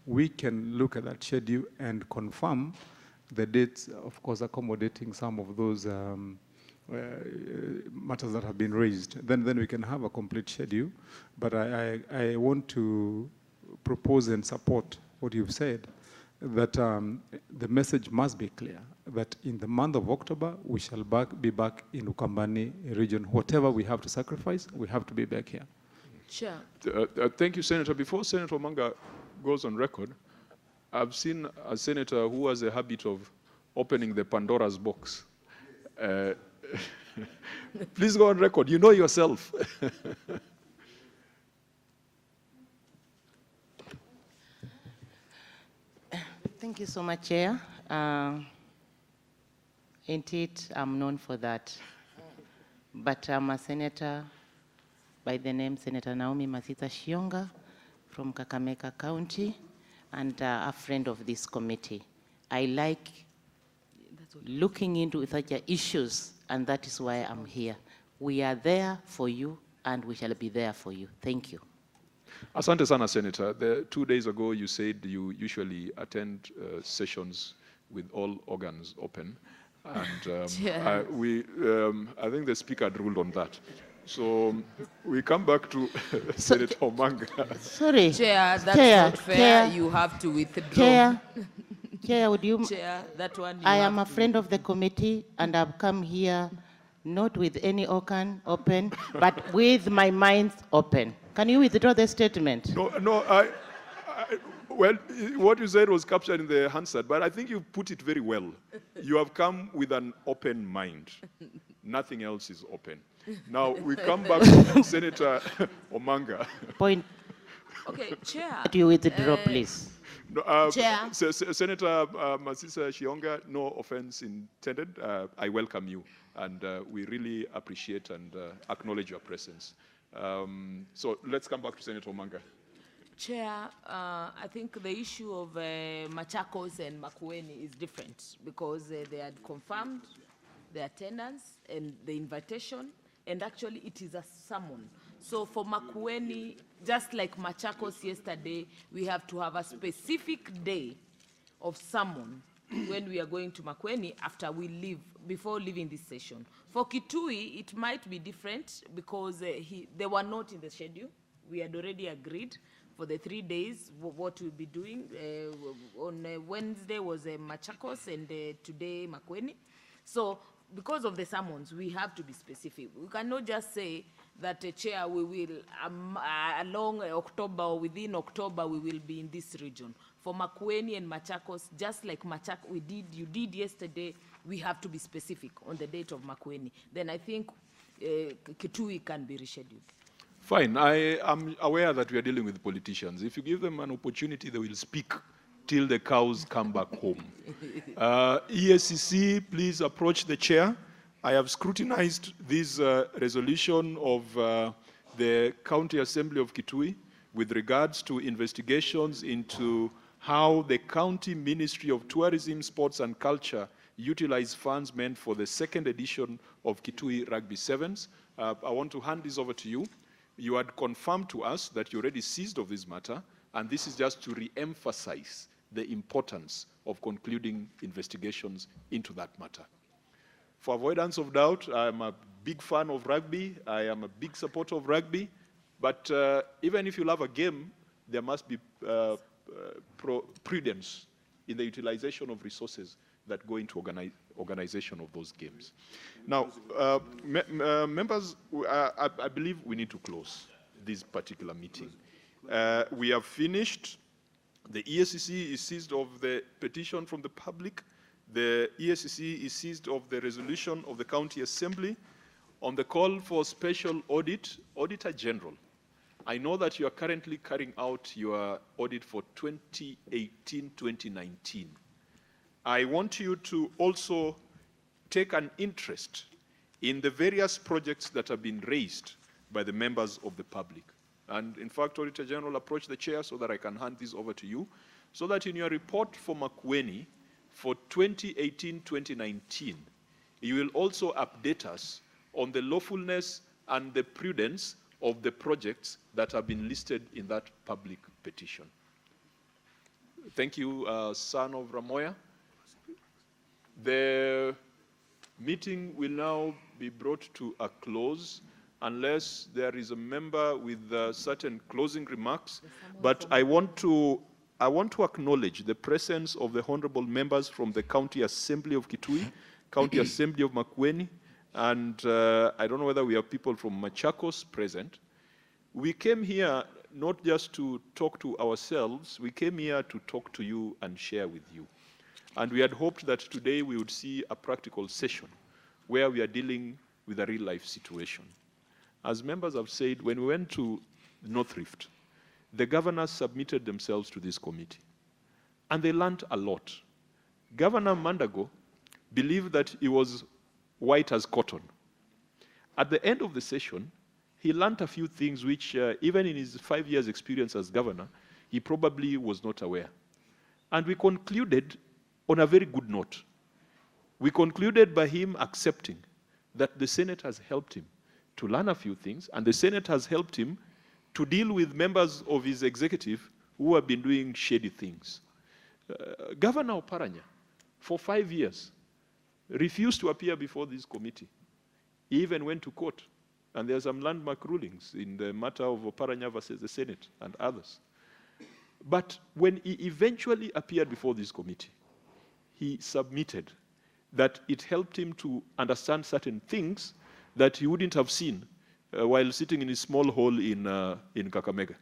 we can look at that schedule and confirm the dates, of course, accommodating some of those matters that have been raised. Then we can have a complete schedule. But I want to propose and support what you've said, that the message must be clear, that in the month of October, we shall be back in Ukambani region. Whatever we have to sacrifice, we have to be back here. Chair. Thank you, Senator. Before Senator Omanga goes on record, I've seen a senator who has a habit of opening the Pandora's box. Please go on record. You know yourself. Thank you so much, Chair. Indeed, I'm known for that. But I'm a senator by the name Senator Naomi Masita Shionga from Kakamega County and a friend of this committee. I like looking into such issues, and that is why I'm here. We are there for you, and we shall be there for you. Thank you. Asante sana, Senator. 2 days ago, you said you usually attend sessions with all organs open. And I think the speaker had ruled on that. So we come back to Senator Omanga. Sorry. Chair, that's not fair. Chair, you have to withdraw. Chair, would you? Chair, that one. I am a friend of the committee, and I've come here not with any organ open, but with my mind open. Can you withdraw the statement? No, well, what you said was captured in the Hansard, but I think you put it very well. You have come with an open mind. Nothing else is open. Now, we come back to Senator Omanga. Point. Okay, Chair. Do you withdraw, please? No, Chair. Senator Masisa Shionga, no offense intended. I welcome you, and we really appreciate and acknowledge your presence. So let's come back to Senator Omanga. Chair, I think the issue of Machakos and Makueni is different because they had confirmed the attendance and the invitation, and actually it is a summon. So for Makueni, just like Machakos yesterday, we have to have a specific day of summon when we are going to Makueni after we leave, before leaving this session. For Kitui, it might be different because they were not in the schedule. We had already agreed for the 3 days what we'll be doing. On Wednesday was Machakos and today Makueni. So because of the summons, we have to be specific. We cannot just say that, Chair, we will, along October or within October, we will be in this region. For Makueni and Machakos, just like you did yesterday, we have to be specific on the date of Makueni. Then I think Kitui can be rescheduled. Fine. I am aware that we are dealing with politicians. If you give them an opportunity, they will speak till the cows come back home. ESCC, please approach the chair. I have scrutinized this resolution of the County Assembly of Kitui with regards to investigations into how the County Ministry of Tourism, Sports and Culture utilized funds meant for the second edition of Kitui Rugby Sevens. I want to hand this over to you. You had confirmed to us that you already seized of this matter, and this is just to re-emphasize the importance of concluding investigations into that matter. For avoidance of doubt, I am a big fan of rugby. I am a big supporter of rugby. But even if you love a game, there must be prudence in the utilization of resources that go into organization of those games. Now, members, I believe we need to close this particular meeting. We have finished. The ESCC is seized of the petition from the public. The ESCC is seized of the resolution of the County Assembly. On the call for special audit, Auditor General I know that you are currently carrying out your audit for 2018-2019. I want you to also take an interest in the various projects that have been raised by the members of the public. And in fact, Auditor General, approach the chair so that I can hand this over to you, so that in your report for Makueni for 2018-2019, you will also update us on the lawfulness and the prudence of the projects that have been listed in that public petition. Thank you, son of Ramoya. The meeting will now be brought to a close unless there is a member with certain closing remarks. But I want to acknowledge the presence of the honorable members from the County Assembly of Kitui, County Assembly of Makueni, and I don't know whether we have people from Machakos present. We came here not just to talk to ourselves, we came here to talk to you and share with you. And we had hoped that today we would see a practical session where we are dealing with a real-life situation. As members have said, when we went to North Rift, the governors submitted themselves to this committee, and they learned a lot. Governor Mandago believed that he was white as cotton. At the end of the session, he learned a few things which, even in his 5 years experience as governor, he probably was not aware. And we concluded on a very good note. We concluded by him accepting that the Senate has helped him to learn a few things, and the Senate has helped him to deal with members of his executive who have been doing shady things. Governor Oparanya, for 5 years, refused to appear before this committee. He even went to court, and there are some landmark rulings in the matter of Oparanya versus the Senate and others. But when he eventually appeared before this committee, he submitted that it helped him to understand certain things that he wouldn't have seen while sitting in his small hole in Kakamega.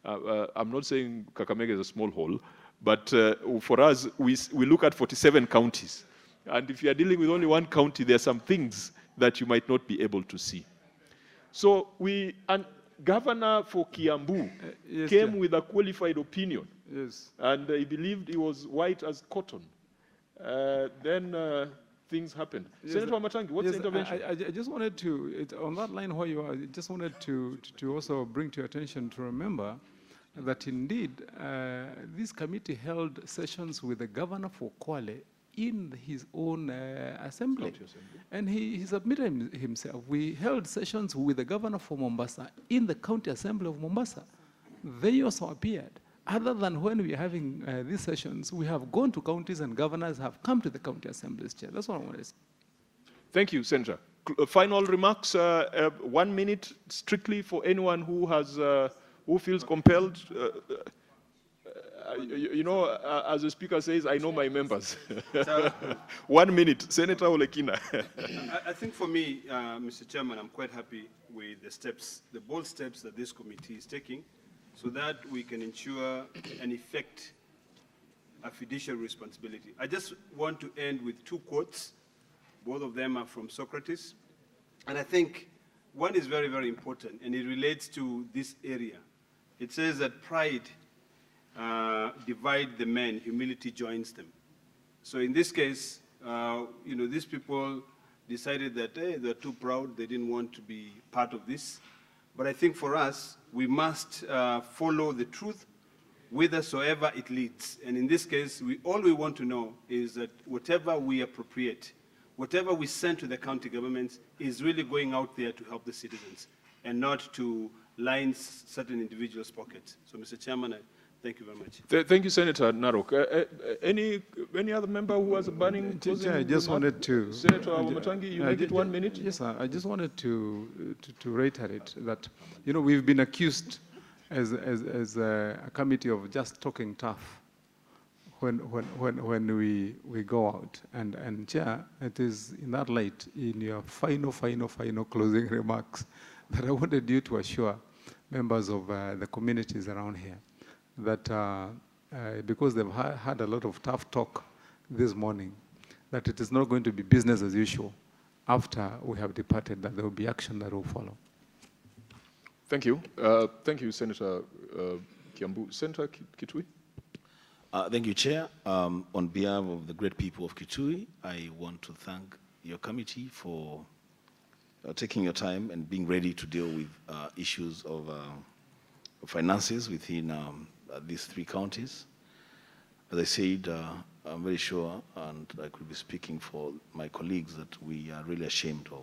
I'm not saying Kakamega is a small hole, but for us, we look at 47 counties. And if you are dealing with only one county, there are some things that you might not be able to see. So and Governor for Kiambu came with a qualified opinion. Yes. And he believed he was white as cotton. Then things happened. Yes, Senator Wamatangi, what's the intervention? I just wanted to, on that line where you are, I just wanted to also bring to your attention to remember that indeed this committee held sessions with the governor for Kwale in his own assembly. And he submitted himself. We held sessions with the governor for Mombasa in the county assembly of Mombasa. They also appeared. Other than when we are having these sessions, we have gone to counties and governors have come to the county assemblies, Chair. That's what I want to say. Thank you, Senator. Final remarks, 1 minute strictly for anyone who has, who feels compelled. You know, as the speaker says, I know my members. 1 minute, Senator Olekina. I think for me, Mr. Chairman, I'm quite happy with the steps, the bold steps that this committee is taking, so that we can ensure and effect a fiduciary responsibility. I just want to end with 2 quotes. Both of them are from Socrates. And I think one is very, very important, and it relates to this area. It says that pride divides the men, humility joins them. So in this case, you know, these people decided that they're too proud, they didn't want to be part of this. But I think for us, we must follow the truth whithersoever it leads. And in this case, all we want to know is that whatever we appropriate, whatever we send to the county governments is really going out there to help the citizens and not to line certain individuals' pockets. So, Mr. Chairman, thank you very much. Thank you, Senator Narok. Any other member who has a burning closing I just wanted to... Senator Wamatangi, you make it 1 minute. Yes, sir. I just wanted to reiterate that, you know, we've been accused as a committee of just talking tough when we go out. And Chair, it is in that light, in your final closing remarks, that I wanted you to assure members of the communities around here that because they've had a lot of tough talk this morning, that it is not going to be business as usual after we have departed, that there will be action that will follow. Thank you. Thank you, Senator Kiambu. Senator Kitui. Thank you, Chair. On behalf of the great people of Kitui, I want to thank your committee for taking your time and being ready to deal with issues of finances within these 3 counties. As I said, I'm very sure, and I could be speaking for my colleagues, that we are really ashamed of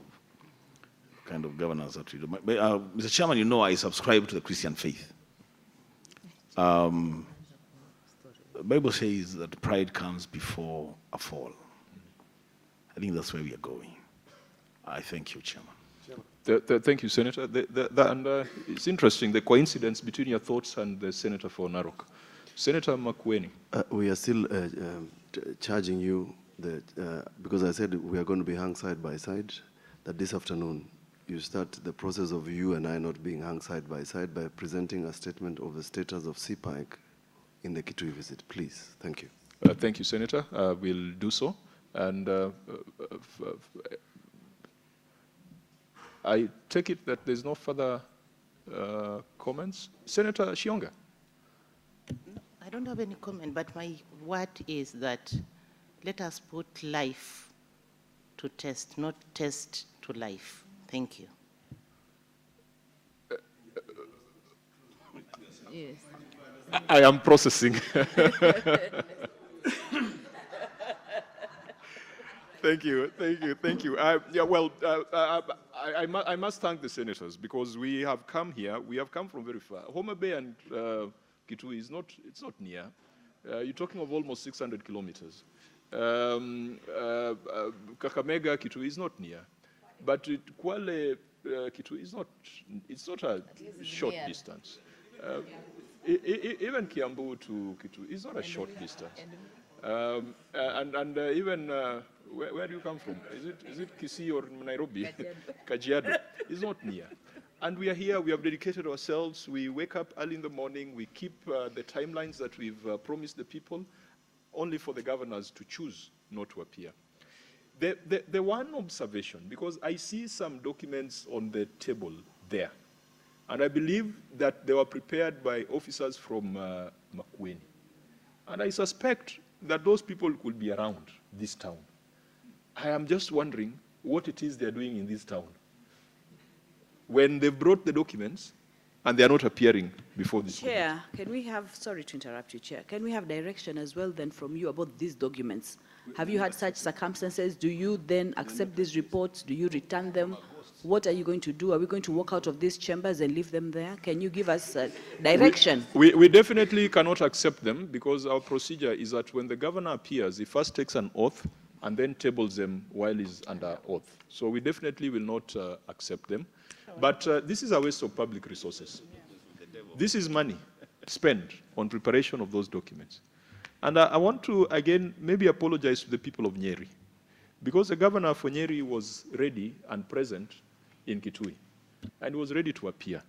the kind of governance that we do. Mr. Chairman, you know I subscribe to the Christian faith. The Bible says that pride comes before a fall. I think that's where we are going. I thank you, Chairman. Thank you, Senator. It's interesting, the coincidence between your thoughts and the Senator for Narok. Senator Makueni. We are still charging you that, because I said we are going to be hung side by side, that this afternoon you start the process of you and I not being hung side by presenting a statement of the status of CPAIC in the Kitui visit. Please, thank you. Thank you, Senator. We'll do so. And I take it that there's no further comments. Senator Shionga. I don't have any comment, but my word is that let us put life to test, not test to life. Thank you. Yes. I am processing. Thank you. Yeah, well, I must thank the senators because we have come here. We have come from very far. Homa Bay and Kitui is not. It's not near. You're talking of almost 600 kilometers. Kakamega Kitui is not near, but Kwale Kitui is not. It's not a short distance. Even Kiambu to Kitui is not a short distance. Even where do you come from? Is it Kisii or Nairobi? Kajiado. It's not near. And we are here, we have dedicated ourselves, we wake up early in the morning, we keep the timelines that we've promised the people, only for the governors to choose not to appear. The one observation, because I see some documents on the table there, and I believe that they were prepared by officers from Makueni. And I suspect that those people could be around this town. I am just wondering what it is they're doing in this town when they've brought the documents and they're not appearing before this. Chair, can we have, sorry to interrupt you, Chair, can we have direction as well then from you about these documents? Have you had such circumstances? Do you then accept these reports? Do you return them? What are you going to do? Are we going to walk out of these chambers and leave them there? Can you give us direction? We definitely cannot accept them because our procedure is that when the governor appears, he first takes an oath and then tables them while he's under oath. So we definitely will not accept them. But this is a waste of public resources. This is money spent on preparation of those documents. And I want to, again, maybe apologize to the people of Nyeri, because the governor for Nyeri was ready and present in Kitui, and he was ready to appear.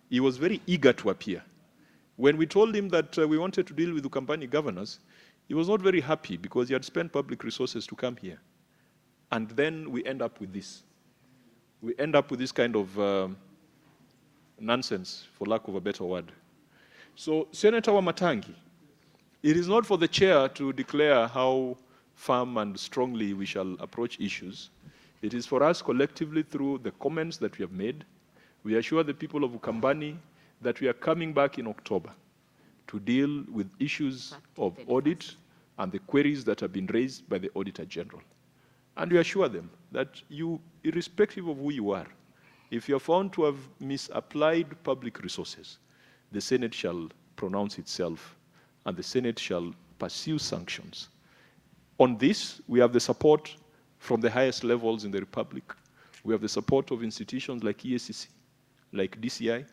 He was very eager to appear. When we told him that we wanted to deal with the Ukambani governors, he was not very happy because he had spent public resources to come here. And then we end up with this. We end up with this kind of nonsense, for lack of a better word. So, Senator Wamatangi, it is not for the chair to declare how firm and strongly we shall approach issues. It is for us collectively through the comments that we have made. We assure the people of Ukambani that we are coming back in October to deal with issues of audit and the queries that have been raised by the Auditor General. And we assure them that you, irrespective of who you are, if you are found to have misapplied public resources, the Senate shall pronounce itself and the Senate shall pursue sanctions. On this, we have the support from the highest levels in the Republic. We have the support of institutions like EACC, like DCI.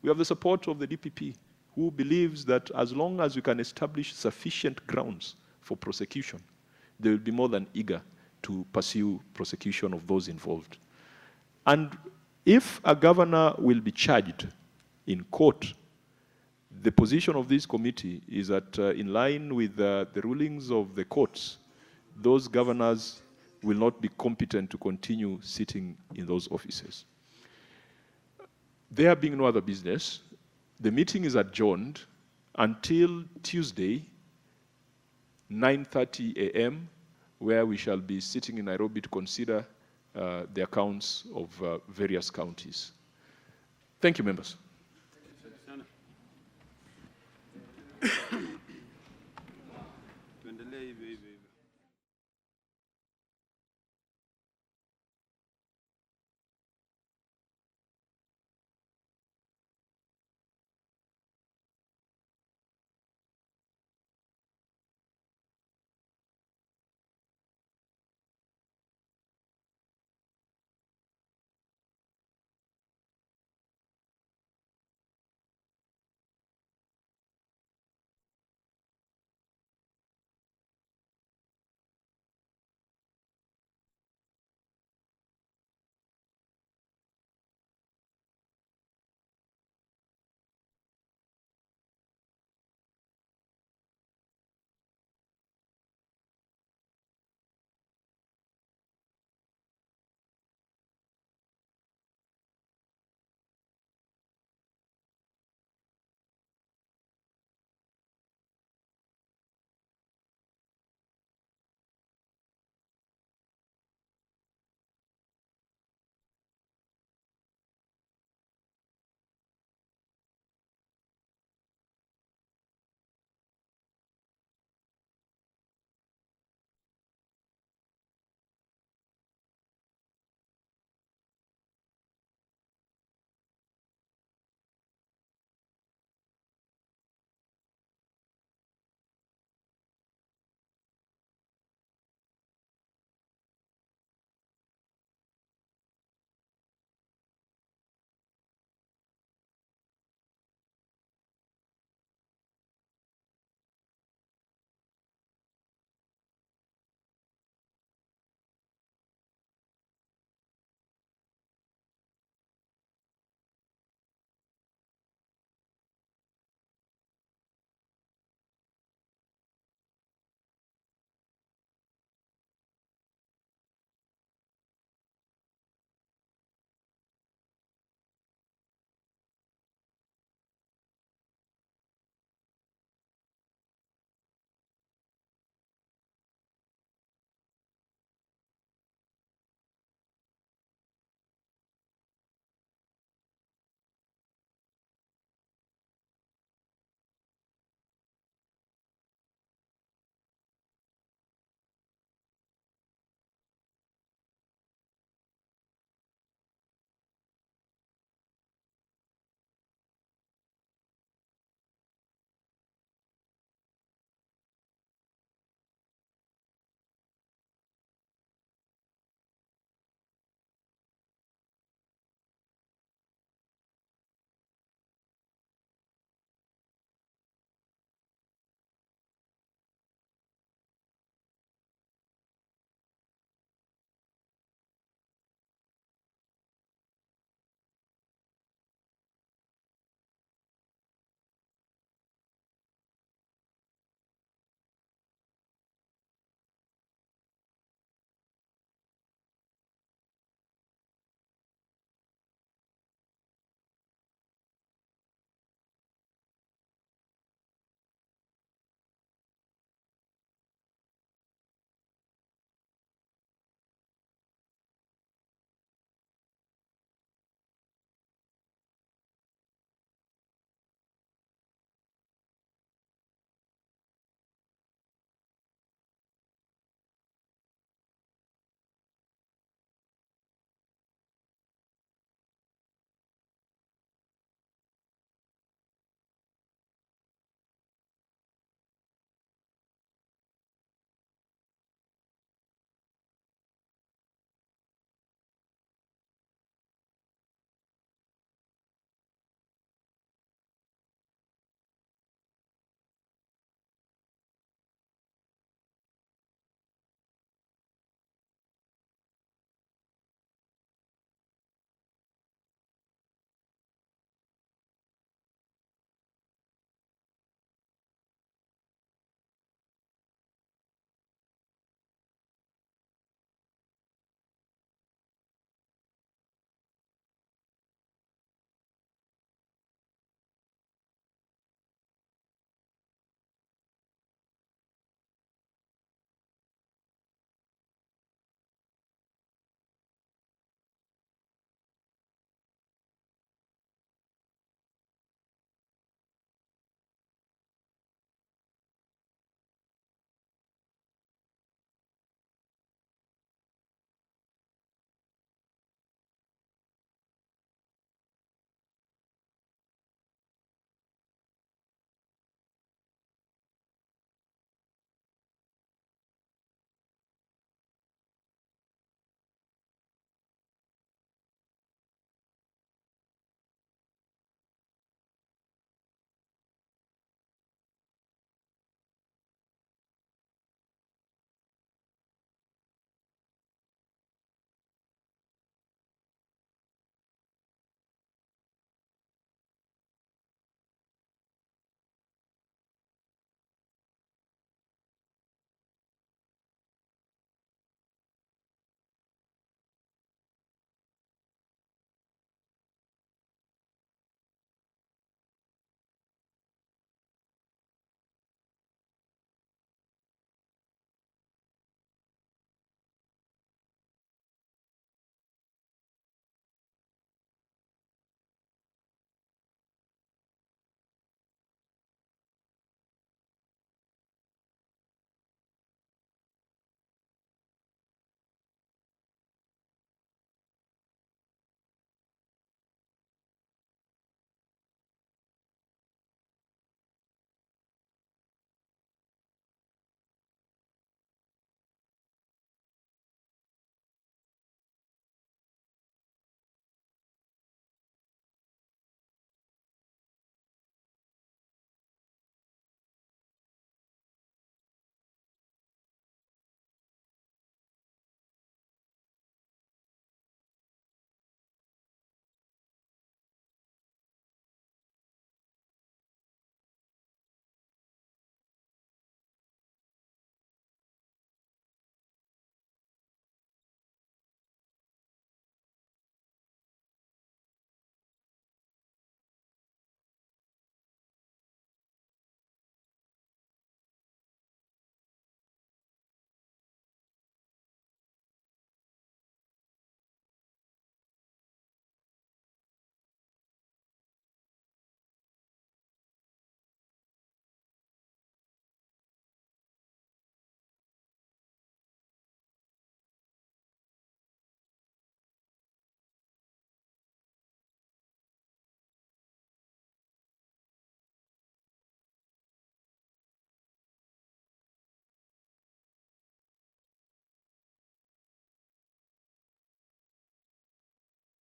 We have the support of the DPP, who believes that as long as we can establish sufficient grounds for prosecution, they will be more than eager to pursue prosecution of those involved. And if a governor will be charged in court, the position of this committee is that in line with the rulings of the courts, those governors will not be competent to continue sitting in those offices. There being no other business, the meeting is adjourned until Tuesday, 9:30 a.m., where we shall be sitting in Nairobi to consider the accounts of various counties. Thank you, members.